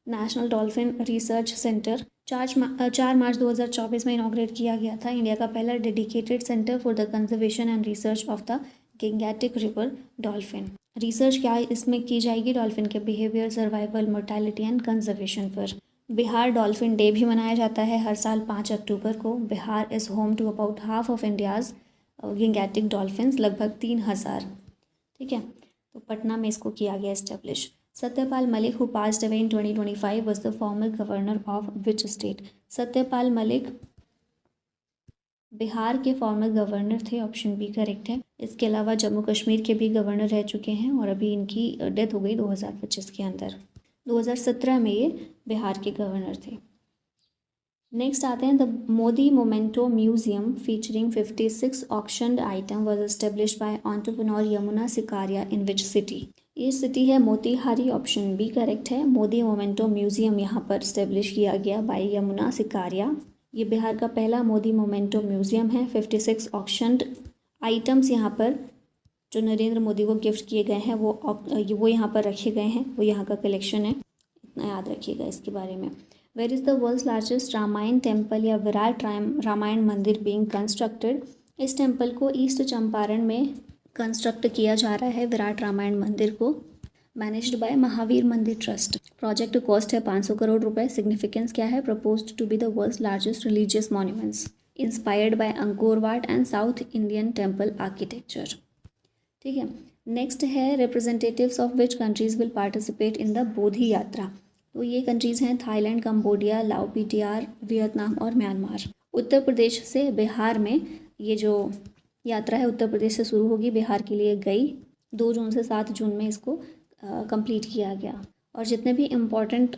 नेशनल डॉल्फिन रिसर्च सेंटर 4 मार्च 2024 में इनॉग्रेट किया गया था। इंडिया का पहला dedicated centre for the conservation and research of the gangetic river dolphin. Research क्या इसमें की जाएगी? डॉल्फिन के behaviour, survival, mortality and conservation पर। बिहार डॉल्फिन डे भी मनाया जाता है हर साल 5 अक्टूबर को। Bihar is home to about half of India's gangetic dolphins, लगभग 3000। ठीक है, तो पटना में इसको किया गया establish. Satyapal Malik who passed away in 2025 was the former governor of which state? Satyapal Malik Bihar के फॉर्मर गवर्नर थे, ऑप्शन बी करेक्ट है। इसके अलावा जम्मू कश्मीर के भी गवर्नर रह चुके हैं और अभी इनकी डेथ हो गई 2025 के अंदर। 2017 में ये बिहार के गवर्नर थे। नेक्स्ट आते हैं, the Modi memento museum featuring 56 auctioned item was established by entrepreneur Yamuna Sikaria in which city? ये सिटी है मोतीहारी, ऑप्शन बी करेक्ट है। मोदी मोमेंटो म्यूजियम यहाँ पर इस्टेब्लिश किया गया बाय यमुना सिकारिया। ये बिहार का पहला मोदी मोमेंटो म्यूजियम है। 56 ऑक्शन्ड आइटम्स यहाँ पर जो नरेंद्र मोदी को गिफ्ट किए गए हैं वो यहाँ पर रखे गए हैं, वो यहाँ का कलेक्शन है, इतना याद रखिएगा इसके बारे में। Where is the world's largest Ramayan temple या विराट रामायण मंदिर बीइंग कंस्ट्रक्टेड? इस टेम्पल को ईस्ट चंपारण में कंस्ट्रक्ट किया जा रहा है, विराट रामायण मंदिर को, मैनेज्ड बाय महावीर मंदिर ट्रस्ट। प्रोजेक्ट कॉस्ट है 500 करोड़ रुपए। सिग्निफिकेंस क्या है? Proposed to be the world's largest religious monuments, inspired by Angkor Wat and south Indian temple architecture. ठीक है, नेक्स्ट है representatives of which countries will participate in the Bodhi Yatra? तो ये कंट्रीज़ हैं Thailand, Cambodia, Lao PTR, Vietnam और Myanmar. Uttar Pradesh से बिहार में ये जो यात्रा है उत्तर प्रदेश से शुरू होगी, बिहार के लिए गई। 2 जून से 7 जून में इसको कंप्लीट किया गया। और जितने भी इम्पोर्टेंट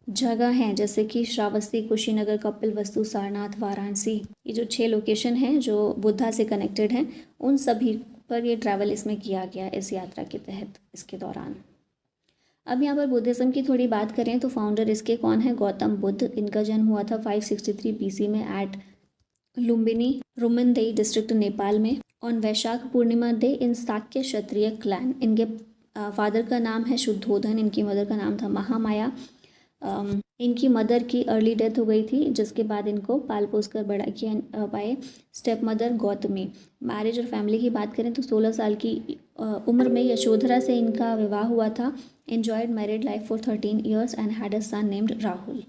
जगह हैं जैसे कि श्रावस्ती, कुशीनगर, कपिलवस्तु, सारनाथ, वाराणसी, ये जो 6 लोकेशन हैं जो बुद्धा से कनेक्टेड हैं, उन सभी पर ये ट्रैवल इसमें किया गया इस यात्रा के तहत, इसके दौरान। अब यहाँ पर बुद्धिज़्म की थोड़ी बात करें तो फाउंडर इसके कौन है? गौतम बुद्ध। इनका जन्म हुआ था 563 BC में एट लुम्बिनी रुमनदेई डिस्ट्रिक्ट नेपाल में। On Vaishakh Purnima day in Shakya Kshatriya clan. इनके फादर का नाम है शुद्धोधन, इनकी मदर का नाम था महामाया। इनकी मदर की अर्ली डेथ हो गई थी, जिसके बाद इनको पाल पोस कर बड़ा किया by step mother Gautami. Marriage और फैमिली की बात करें तो 16 साल की उम्र में यशोधरा से इनका विवाह हुआ था। Enjoyed married life for 13 years and had a son named Rahul.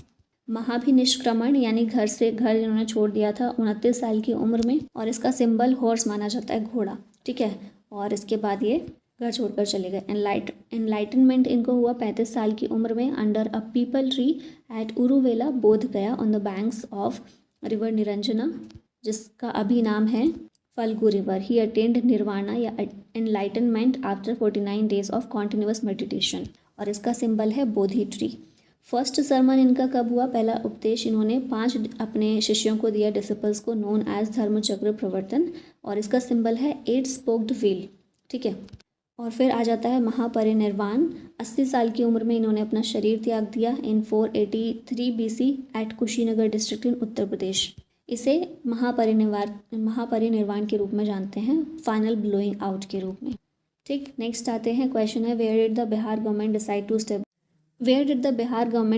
महाभिनिष्क्रमण यानी घर इन्होंने छोड़ दिया था 29 साल की उम्र में, और इसका सिंबल हॉर्स माना जाता है, घोड़ा, ठीक है। और इसके बाद ये घर छोड़कर चले गए। एनलाइटनमेंट इनको हुआ 35 साल की उम्र में under a peepal tree at Uruvela Bodh Gaya on the banks of river Niranjana, जिसका अभी नाम है Falgu river. He attended nirvana या enlightenment after 49 days of continuous meditation, और इसका सिंबल है बोधि ट्री। फर्स्ट सरमन इनका कब हुआ? पहला उपदेश इन्होंने 5 अपने शिष्यों को दिया, डिसिपल्स को, नोन एज धर्मचक्र प्रवर्तन, और इसका सिंबल है 8 स्पोक्ड व्हील, ठीक है। और फिर आ जाता है महापरिनिर्वाण। 80 साल की उम्र में इन्होंने अपना शरीर त्याग दिया in 483 BC at Kushinagar district in Uttar Pradesh. इसे महापरिनिर्वाण के रूप में जानते हैं, फाइनल ब्लोइंग आउट के रूप में, ठीक। नेक्स्ट आते हैं, क्वेश्चन है where did the Bihar government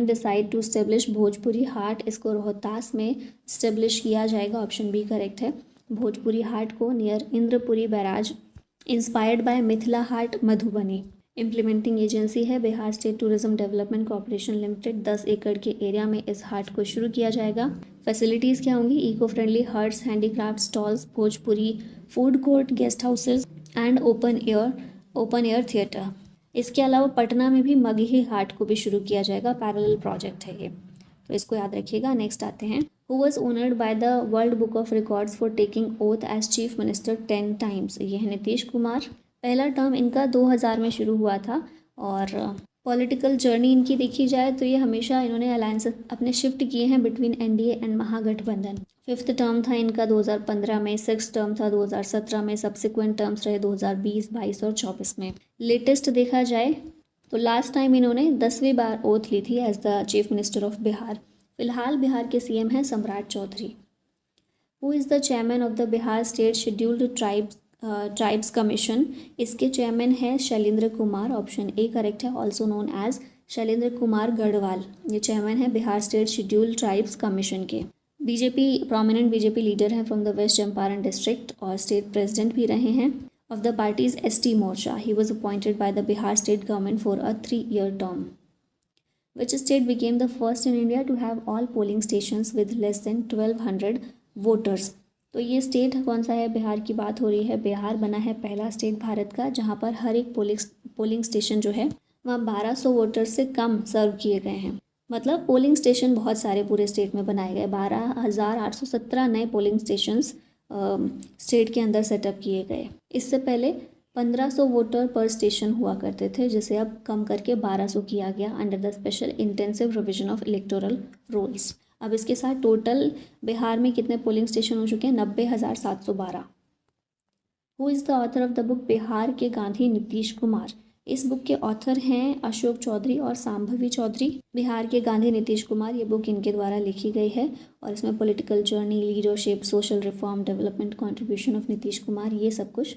decide to establish Bhojpuri Haat. इसको रोहतास में स्टेब्लिश किया जाएगा, ऑप्शन बी करेक्ट है। भोजपुरी हाट को near Indrapuri barrage, inspired by Mithila Haat Madhubani. Implementing agency है Bihar state tourism development corporation limited. 10 एकड़ के एरिया में इस हाट को शुरू किया जाएगा। फैसिलिटीज़ क्या होंगी? Eco friendly huts, handicraft stalls, Bhojpuri food court, guest houses and open air theatre. इसके अलावा पटना में भी मगही हाट को भी शुरू किया जाएगा, पैरेलल प्रोजेक्ट है ये, तो इसको याद रखिएगा। नेक्स्ट आते हैं, who was honoured by the world book of records for taking oath as chief minister 10 times. ये है नीतीश कुमार। पहला टर्म इनका 2000 में शुरू हुआ था, और पॉलिटिकल जर्नी इनकी देखी जाए तो ये हमेशा इन्होंने अलायंस अपने शिफ्ट किए हैं between NDA and Mahagathbandhan. 5th term था इनका 2015 में, 6th टर्म था 2017 में, सब्सिक्वेंट टर्म्स रहे 2020, 22 और 24 में। लेटेस्ट देखा जाए तो लास्ट टाइम इन्होंने 10वीं बार ओथ ली थी as the chief minister of Bihar. फिलहाल बिहार के सीएम हैं Samrat Choudhary. Who is the chairman of the Bihar state scheduled tribes commission. इसके चेयरमैन हैं Shailendra Kumar, option A correct है, also known as Shailendra Kumar Garhwal. ये चेयरमैन है Bihar state scheduled tribes commission के। प्रोमिनेंट बीजेपी लीडर हैं from the west Champaran district, और स्टेट प्रेसिडेंट भी रहे हैं of the parties ST Morcha. He was appointed by the Bihar state government for a 3-year term. Which state became the first in India to have all polling stations with less than 1200 voters? तो ये state कौन सा है? बिहार की बात हो रही है। बिहार बना है पहला स्टेट भारत का जहाँ पर हर एक पोलिंग स्टेशन जो है वहाँ 1200 वोटर्स से कम सर्व किए गए हैं। मतलब पोलिंग स्टेशन बहुत सारे पूरे स्टेट में बनाए गए, 12,817 नए पोलिंग स्टेशंस स्टेट के अंदर सेटअप किए गए। इससे पहले 1500 वोटर पर स्टेशन हुआ करते थे, जिसे अब कम करके 1200 किया गया under the special intensive revision of electoral rules. अब इसके साथ टोटल बिहार में कितने पोलिंग स्टेशन हो चुके हैं? 90,712। Who is the author of the book Bihar के गांधी? नीतीश कुमार। इस बुक के ऑथर हैं अशोक चौधरी और सांभवी चौधरी। बिहार के गांधी नीतीश कुमार, ये बुक इनके द्वारा लिखी गई है, और इसमें political journey, leadership, social reform, development, contribution of Nitish Kumar, ये सब कुछ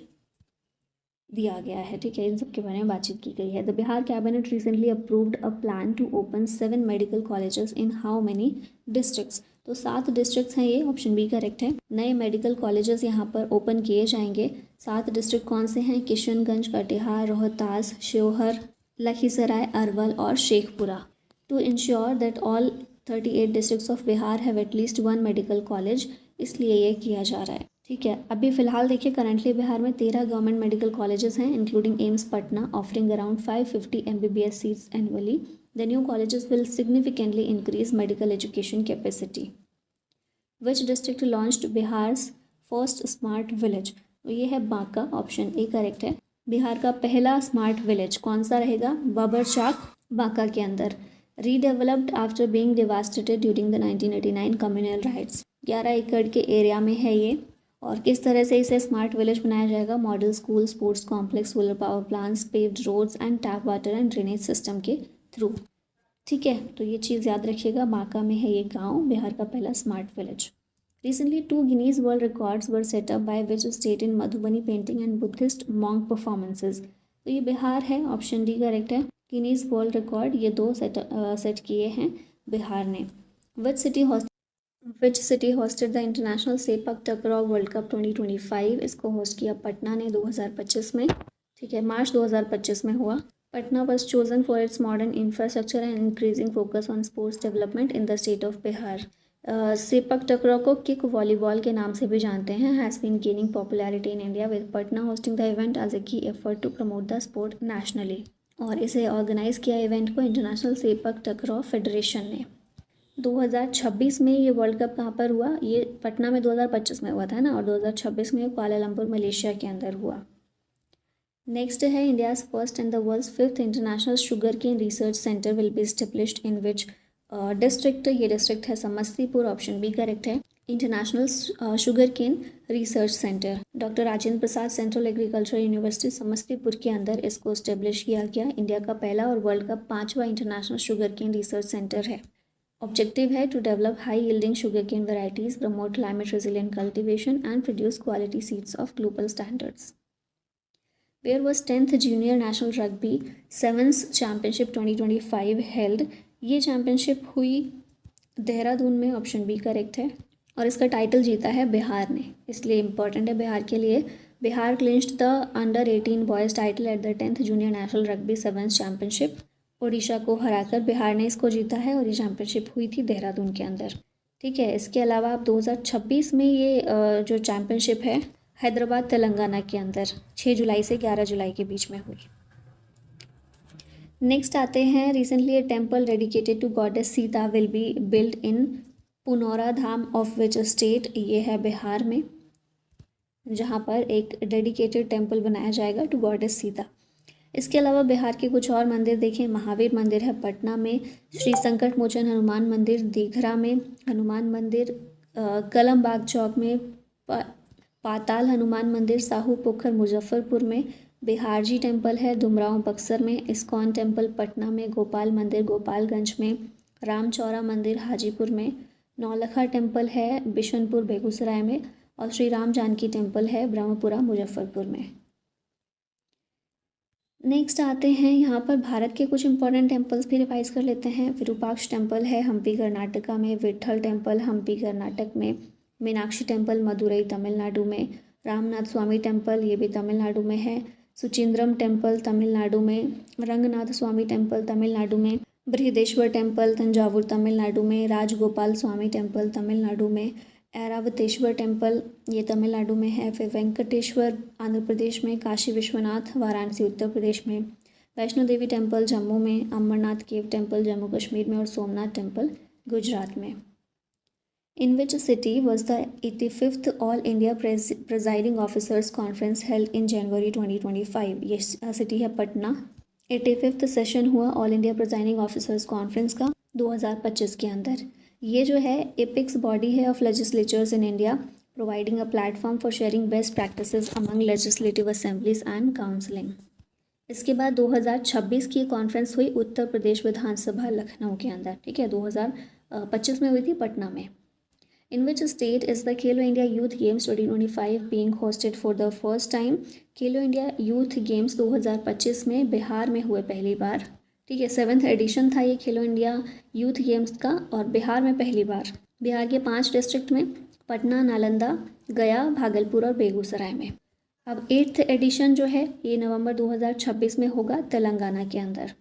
दिया गया है, ठीक है। इन सब के बारे में बातचीत की गई है। The Bihar cabinet recently approved a plan to open 7 medical colleges in how many districts. तो 7 डिस्ट्रिक्ट्स हैं ये, ऑप्शन बी करेक्ट है। नए मेडिकल कॉलेजेस यहाँ पर ओपन किए जाएंगे। 7 डिस्ट्रिक्ट कौन से हैं? किशनगंज, कटिहार, रोहतास, शिवहर, लखीसराय, अरवल और Sheikhpura. To ensure that all 38 districts of Bihar have at least 1 medical college, इसलिए ये किया जा रहा है, ठीक है। अभी फिलहाल देखिए, करंटली बिहार में 13 गवर्नमेंट मेडिकल कॉलेजेस हैं including AIIMS Patna, offering around 550 MBBS seats annually. The new colleges will significantly increase medical education capacity. Which district launched Bihar's first smart village? तो ये है बांका, ऑप्शन ए करेक्ट है। बिहार का पहला स्मार्ट विलेज कौन सा रहेगा? बबरचाक, बांका के अंदर। Redeveloped after being devastated during the 1989 communal riots. 11 एकड़ के एरिया में है ये, और किस तरह से इसे स्मार्ट विलेज बनाया जाएगा? Model school, sports complex, solar power plants, paved roads and tap water and drainage system के थ्रू, ठीक है। तो ये चीज़ याद रखिएगा, बांका में है ये गांव, बिहार का पहला smart village. Recently, 2 Guinness World Records were set up by which state in Madhubani painting and Buddhist monk performances? तो ये बिहार है, ऑप्शन डी करेक्ट है। गिनीज वर्ल्ड रिकॉर्ड ये 2 सेट किए हैं बिहार ने। Which city hosted the international sepak टकराव world cup 2025? इसको होस्ट किया पटना ने 2025 में। ठीक है, मार्च 2025 में हुआ। Patna was chosen for its modern infrastructure and increasing focus on sports development in the state of Bihar. Sepak टकराव को किक वॉलीबॉल के नाम से भी जानते हैं, has been gaining popularity in India with Patna hosting the event as a key effort to promote the sport nationally. और इसे ऑर्गेनाइज किया इवेंट को इंटरनेशनल सेपक टकराव फेडरेशन ने। 2026 में ये वर्ल्ड कप कहाँ पर हुआ? ये पटना में 2025 में हुआ था ना, और 2026 में कुआलालंपुर मलेशिया के अंदर हुआ। नेक्स्ट है, India's first and the world's 5th international sugar cane research centre will be established in which district? ये डिस्ट्रिक्ट है समस्तीपुर, ऑप्शन बी करेक्ट है। International sugar cane research centre doctor Rajendra Prasad central agriculture university Samastipur के अंदर इसको establish किया गया। India का पहला और वर्ल्ड का 5वां international sugar cane research centre है। ऑब्जेक्टिव है to develop high yielding sugar cane varieties, promote climate resilient cultivation and produce quality seeds of global standards. Where was 10th Junior National Rugby Sevens Championship 2025 held? ये championship हुई देहरादून में, option B correct है। और इसका title जीता है बिहार ने, इसलिए इम्पॉर्टेंट है बिहार के लिए। Bihar clinched the under 18 boys title at the 10th junior national rugby sevens championship. Odisha को हराकर बिहार ने इसको जीता है और ये चैम्पियनशिप हुई थी देहरादून के अंदर। ठीक है, इसके अलावा अब 2026 में ये जो चैम्पियनशिप है हैदराबाद तेलंगाना के अंदर 6 जुलाई से 11 जुलाई के बीच में हुई। नेक्स्ट आते हैं, recently a temple dedicated to goddess Sita will be build in Punaura Dham of which state? ये है बिहार में, जहाँ पर एक डेडिकेटेड टेम्पल बनाया जाएगा टू गॉडेस सीता। इसके अलावा बिहार के कुछ और मंदिर देखें, महावीर मंदिर है पटना में, श्री संकट मोचन हनुमान मंदिर दीघरा में, हनुमान मंदिर कलम बाग चौक में, पाताल हनुमान मंदिर साहू पोखर मुजफ्फरपुर में, बिहारजी टेम्पल है दुमराव बक्सर में, इस्कॉन टेम्पल पटना में, गोपाल मंदिर गोपालगंज में, रामचौरा मंदिर हाजीपुर में, नौलखा टेम्पल है बिशनपुर बेगूसराय में, और श्री राम जानकी टेम्पल है ब्रह्मपुरा मुजफ्फरपुर में। नेक्स्ट आते हैं, यहाँ पर भारत के कुछ इंपॉर्टेंट टेम्पल्स भी रिवाइज कर लेते हैं। विरूपाक्ष टेम्पल है हम्पी कर्नाटका में, विट्ठल टेम्पल हम्पी कर्नाटक में, मीनाक्षी टेम्पल मदुरई तमिलनाडु में, रामनाथ स्वामी टेम्पल ये भी तमिलनाडु में है, सुचिंद्रम टेम्पल तमिलनाडु में, रंगनाथ स्वामी टेम्पल तमिलनाडु में, बृहदेश्वर टेम्पल तंजावुर तमिलनाडु में, राजगोपाल स्वामी टेम्पल तमिलनाडु में, ऐरावतेश्वर टेम्पल ये तमिलनाडु में है, फिर वेंकटेश्वर आंध्र प्रदेश में, काशी विश्वनाथ वाराणसी उत्तर प्रदेश में, वैष्णो देवी टेम्पल जम्मू में, अमरनाथ केव टेम्पल जम्मू कश्मीर में, और सोमनाथ टेम्पल गुजरात में। In which city was the 85th All India Presiding Officers Conference held in January 2025? ये सिटी है पटना। 85th सेशन हुआ all India presiding officers conference का 2025 के अंदर। ये जो है एपिक्स बॉडी है of legislatures in India, providing a platform for sharing best practices among legislative assemblies and counselling. इसके बाद 2026 की कॉन्फ्रेंस हुई उत्तर प्रदेश विधानसभा लखनऊ के अंदर। ठीक है, 2025 में हुई थी पटना में। In which state is the Khelo India Youth Games 2025 being hosted for the first time? Khelo India youth games 2025 में बिहार में हुए पहली बार। ठीक है, 7th एडिशन था ये खेलो इंडिया यूथ गेम्स का, और बिहार में पहली बार। बिहार के 5 डिस्ट्रिक्ट में पटना, नालंदा, गया, भागलपुर और बेगूसराय में। अब 8th एडिशन जो है ये नवंबर 2026 में होगा तेलंगाना के अंदर।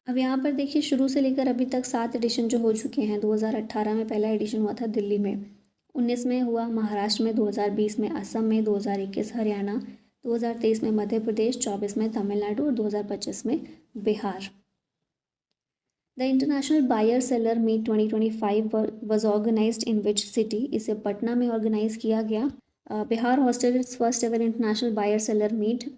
अब यहाँ पर देखिए, शुरू से लेकर अभी तक 7 एडिशन जो हो चुके हैं। 2018 में पहला एडिशन हुआ था दिल्ली में, 19 में हुआ महाराष्ट्र में, 2020 में असम में, 2021 हरियाणा, 2023 में मध्य प्रदेश, 24 में तमिलनाडु और 2025 में Bihar. The international buyer seller meet 2025 was organised in which city? इसे पटना में ऑर्गेनाइज किया गया। Bihar hosted its first ever international buyer seller meet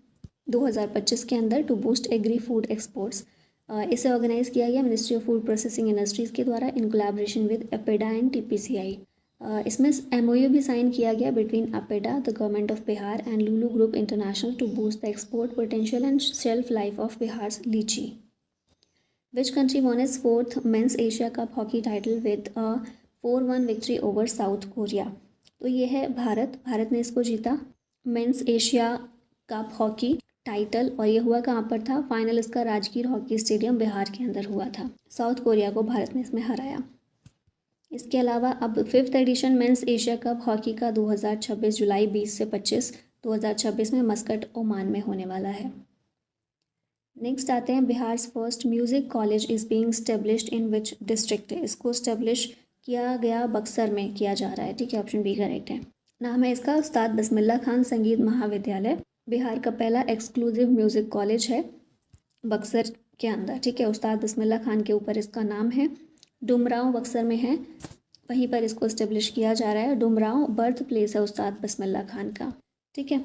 2025 के अंदर to boost agri food exports. इसे ऑर्गेनाइज किया गया ministry of food processing industries के द्वारा in collaboration with APEDA and TPCI. इसमें MOU भी साइन किया गया between APEDA, the government of Bihar and Lulu group international to boost the export potential and shelf life of Bihar's lychee. Which country won is 4th men's Asia cup hockey title with a 4-1 victory over south Korea. तो ये है भारत ने इसको जीता। Men's Asia cup hockey title, और ये हुआ कहाँ पर था? फाइनल इसका राजगीर हॉकी स्टेडियम बिहार के अंदर हुआ था। साउथ कोरिया को भारत ने इसमें हराया। इसके अलावा अब 5th edition men's Asia cup hockey का 2026 जुलाई 20 से 25 2026 में मस्कट ओमान में होने वाला है। नेक्स्ट आते हैं, Bihar first music college is being established in which district. इसको स्टेब्लिश किया गया बक्सर में किया जा रहा है, ठीक है, ऑप्शन बी करेक्ट है। नाम है इसका उस्ताद बिस्मिल्लाह खान संगीत महाविद्यालय। बिहार का पहला एक्सक्लूसिव म्यूजिक कॉलेज है बक्सर के अंदर, ठीक है, उस्ताद बिस्मिल्लाह खान के ऊपर इसका नाम है। डुमरांव बक्सर में है, वहीं पर इसको इस्टेब्लिश किया जा रहा है। डुमरांव बर्थ प्लेस है उस्ताद बिस्मिल्लाह खान का, ठीक है।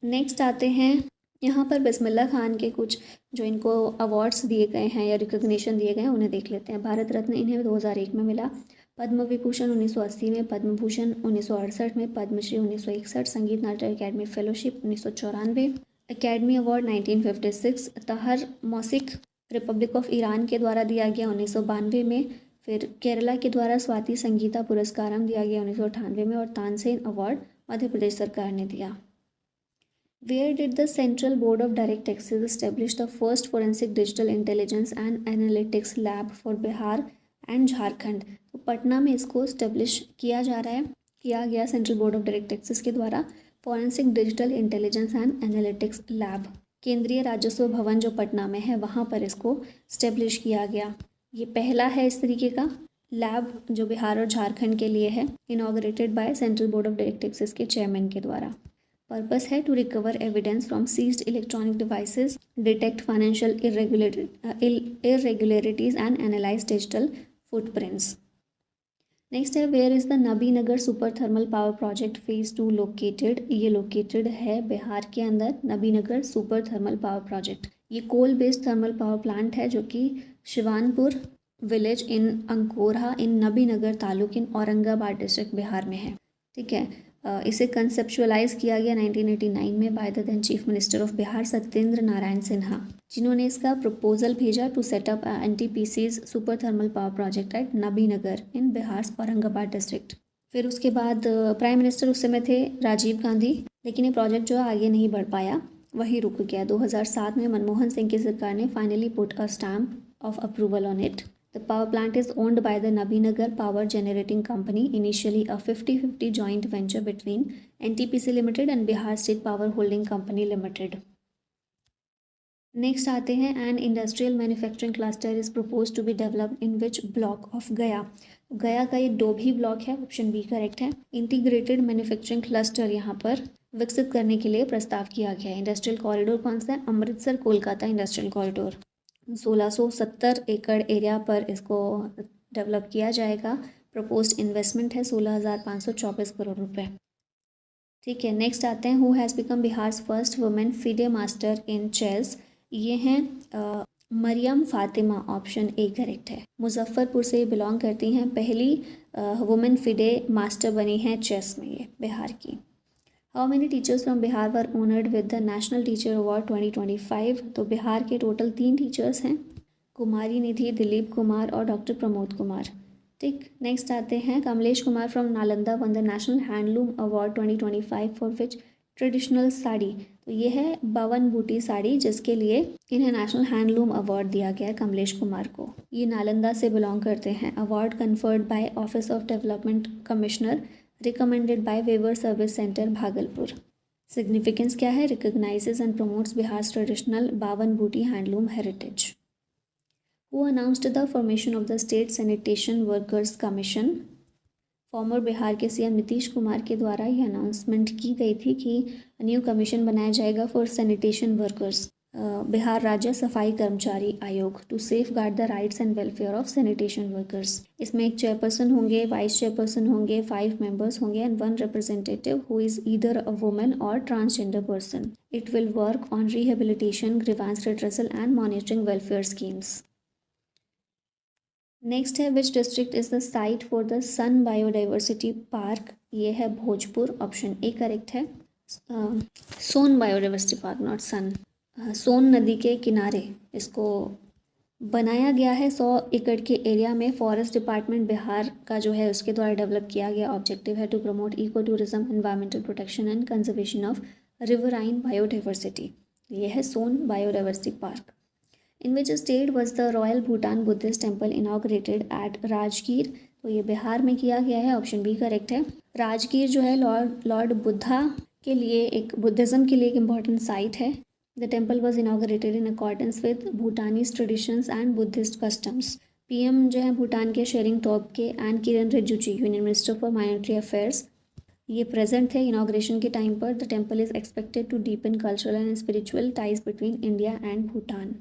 नेक्स्ट आते हैं, यहाँ पर बिस्मिल्लाह खान के कुछ जो इनको अवार्ड्स दिए गए हैं या रिकग्निशन दिए गए हैं उन्हें देख लेते हैं। भारत रत्न इन्हें 2001 में मिला, पद्म विभूषण 1980 में, पद्म भूषण 1968 में, पद्मश्री 1961, संगीत नाटक अकेडमी फेलोशिप 1994, अकेडमी अवार्ड 1956, तहर मौसिक रिपब्लिक ऑफ ईरान के द्वारा दिया गया 1992 में, फिर केरला के द्वारा स्वाति संगीता पुरस्कारम दिया गया 1998 में, और तानसेन अवार्ड मध्य प्रदेश सरकार ने दिया। Where did the Central Board of Direct Taxes establish the first forensic digital intelligence and analytics lab for Bihar and Jharkhand? तो पटना में इसको इस्टेब्लिश किया गया central board of direct taxes के द्वारा forensic digital intelligence and analytics lab, केंद्रीय राजस्व भवन जो पटना में है वहाँ पर इसको इस्टेब्लिश किया गया। ये पहला है इस तरीके का लैब जो बिहार और झारखंड के लिए है, inaugurated by central board of direct taxes के चेयरमैन के द्वारा। पर्पस है to recover evidence from seized electronic devices, detect financial irregularities and analyse digital footprints. Next है, where is the Nabinagar super thermal power project phase 2 located. ये located है बिहार के अंदर, Nabinagar super thermal power project. ये coal based thermal power plant है जो कि Shivanpur village in Ankora in Nabinagar taluk in Aurangabad district Bihar में है, ठीक है। इसे कंसेप्चुअलाइज किया गया 1989 में by the then chief minister of Bihar Satyendra Narayan Sinha, जिन्होंने इसका प्रपोजल भेजा to set up NTPC's super thermal power project at Nabinagar in Bihar Aurangabad district. फिर उसके बाद प्राइम मिनिस्टर उस समय थे राजीव गांधी, लेकिन ये प्रोजेक्ट जो आगे नहीं बढ़ पाया, वही रुक गया। 2007 में मनमोहन सिंह की सरकार ने finally put a stamp of approval on it. The power plant is owned by the Nabinagar Power Generating Company, initially a 50-50 joint venture between NTPC Limited and Bihar State Power Holding Company Limited. Next आते हैं, an industrial manufacturing cluster is proposed to be developed in which block of गया। गया का ये Dobhi block है, option B correct है। Integrated manufacturing cluster यहाँ पर विकसित करने के लिए प्रस्ताव किया गया है। इंडस्ट्रियल कॉरिडोर कौन सा है? Amritsar Kolkata industrial corridor. 1670 एकड़ एरिया पर इसको डेवलप किया जाएगा। प्रपोज्ड इन्वेस्टमेंट है 16,524 करोड़ रुपए, ठीक है। नेक्स्ट आते हैं, who has become Bihar first women FIDE master in chess. ये हैं Maryam Fatima, option A correct है। मुजफ्फरपुर से बिलोंग करती हैं, पहली वुमेन फिडे मास्टर बनी हैं चेस में ये बिहार की। How many teachers from Bihar were honoured with the national teacher award 2025। तो बिहार के टोटल 3 टीचर्स हैं, कुमारी निधि, दिलीप कुमार और डॉक्टर प्रमोद कुमार, ठीक। नेक्स्ट आते हैं, Kamlesh Kumar from Nalanda one the national handloom award 2025 for which traditional sari. तो ये है 52 बूटी साड़ी जिसके लिए इन्हें नेशनल हैंडलूम अवार्ड दिया गया है कमलेश कुमार को। ये नालंदा से बिलोंग करते हैं। Award conferred by office of development commissioner, recommended by weaver service centre Bhagalpur. Significance क्या है? Recognizes and promotes Bihar traditional 52 buti handloom heritage. Who announced the formation of the state sanitation workers commission. Former Bihar के CM Nitish Kumar के द्वारा यह announcement की गई थी कि न्यू कमीशन बनाया जाएगा फॉर सैनिटेशन वर्कर्स, बिहार राज्य सफाई कर्मचारी आयोग, to safeguard the rights and welfare of sanitation workers. इसमें एक चेयरपर्सन होंगे, वाइस चेयरपर्सन होंगे, 5 मेंबर्स होंगे and 1 representative who is either a women और transgender person. It will work on rehabilitation, grievance redressal and monitoring welfare schemes. Next है, which district is the site for the sun biodiversity park. ये है Bhojpur, option A correct है। Son biodiversity park, not sun. Son नदी के किनारे इसको बनाया गया है 100 एकड़ के एरिया में। फॉरेस्ट डिपार्टमेंट बिहार का जो है उसके द्वारा डेवलप किया गया। ऑब्जेक्टिव है to promote eco tourism, environmental protection and conservation of riverine biodiversity. ये है Son biodiversity park. In which state was the royal Bhutan Buddhist temple inaugurated at Rajgir. तो ये बिहार में किया गया है, ऑप्शन बी करेक्ट है। राजगीर जो है लॉर्ड बुद्धा के लिए, एक बुद्धिज़्म के लिए एक इम्पॉर्टेंट साइट है। The temple was inaugurated in accordance with Bhutanese traditions and Buddhist customs. PM जो है भूटान के Tshering Tobgay and Kiren Rijiju, union minister for minority affairs, ये प्रेजेंट थे इनाग्रेशन के टाइम पर। The temple is expected to deepen cultural and spiritual ties between India and Bhutan.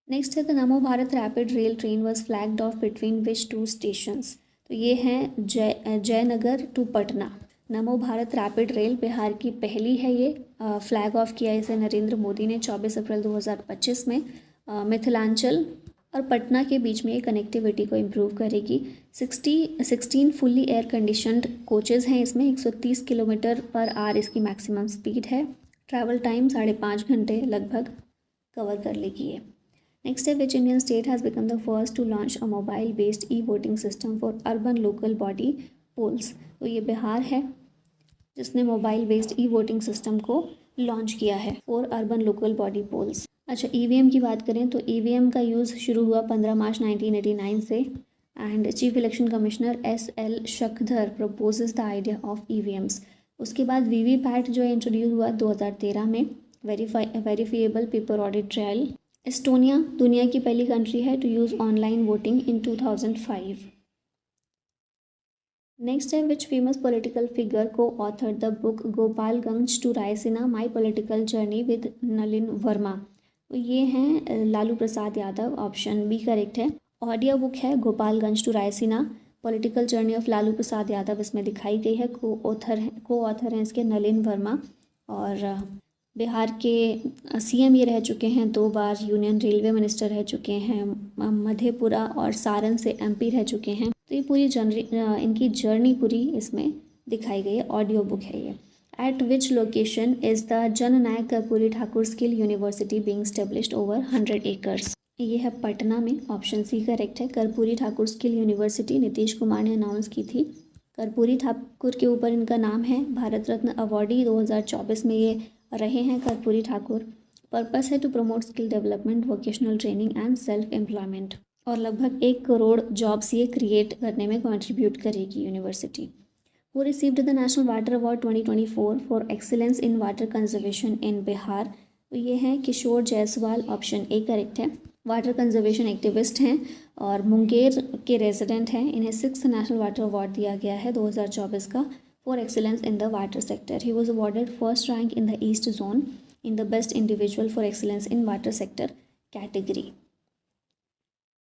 Next है the Namo Bharat rapid rail train was flagged off between which two stations. तो ये हैं Jaynagar to Patna. NaMo Bharat rapid rail Bihar की पहली है। ये फ्लैग ऑफ किया इसे नरेंद्र मोदी ने 24 अप्रैल 2025 में। मिथिलांचल और पटना के बीच में ये कनेक्टिविटी को इम्प्रूव करेगी। 16 फुल्ली एयर कंडीशनड कोचेज़ हैं इसमें। 130 किलोमीटर पर आवर इसकी मैक्सिमम स्पीड है। ट्रैवल टाइम 5.5 घंटे लगभग कवर कर लेगी ये। नेक्स्ट है which Indian state has become the first to launch a mobile based e voting system for urban local body polls. तो ये बिहार है जिसने mobile based e voting system को लॉन्च किया है for urban local body polls. अच्छा, EVM की बात करें तो ईवीएम का यूज़ शुरू हुआ 15 मार्च 1989 से। And chief election commissioner SL Shakdhar proposes the idea of EVMs. उसके बाद वीवीपैट जो है इंट्रोड्यूस हुआ 2013 में। Verifiable paper audit trial. Estonia दुनिया की पहली कंट्री है to use online voting in 2005। Next है विच फेमस पॉलिटिकल फिगर को author the book Gopalganj to Raisina my political journey with Nalin Verma. तो ये हैं Lalu Prasad Yadav, option B correct है। ऑडियो बुक है Gopalganj to Raisina, political journey of Lalu Prasad Yadav इसमें दिखाई गई है। को ऑथर हैं इसके नलिन वर्मा। और बिहार के CM ये रह चुके हैं 2 बार, यूनियन रेलवे मिनिस्टर रह चुके हैं, मधेपुरा और सारण से MP रह चुके हैं। तो ये पूरी इनकी जर्नी पूरी इसमें दिखाई गई है। ऑडियो बुक है ये। Eight which location is the Jannayak Karpoori Thakur skill university being established over 100 acres. ये है पटना में, ऑप्शन सी करेक्ट है। कर्पूरी ठाकुर स्किल यूनिवर्सिटी नीतीश कुमार ने अनाउंस की थी। कर्पूरी ठाकुर के ऊपर इनका नाम है। भारत रत्न अवॉर्डी 2024 में ये रहे हैं कर्पूरी ठाकुर। पर्पस है to promote skill development, vocational training and self employment. और लगभग 1 करोड़ जॉब्स ये क्रिएट करने में कंट्रीब्यूट करेगी यूनिवर्सिटी। वो received the national water award 2024 for excellence in water conservation in Bihar. तो ये हैं Kishore Jaiswal, option A correct है। वाटर कंजर्वेशन एक्टिविस्ट हैं और मुंगेर के रेजिडेंट हैं। इन्हें 6th नेशनल वाटर अवार्ड दिया गया है 2024 का for excellence in the water sector. He was awarded first rank in the east zone in the best individual for excellence in water sector category.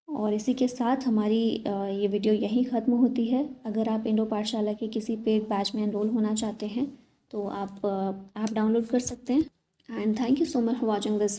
और इसी के साथ हमारी ये वीडियो यहीं ख़त्म होती है। अगर आप इंडो पाठशाला के किसी पेड बैच में एनरोल होना चाहते हैं तो आप ऐप डाउनलोड कर सकते हैं। And thank you so much for watching this.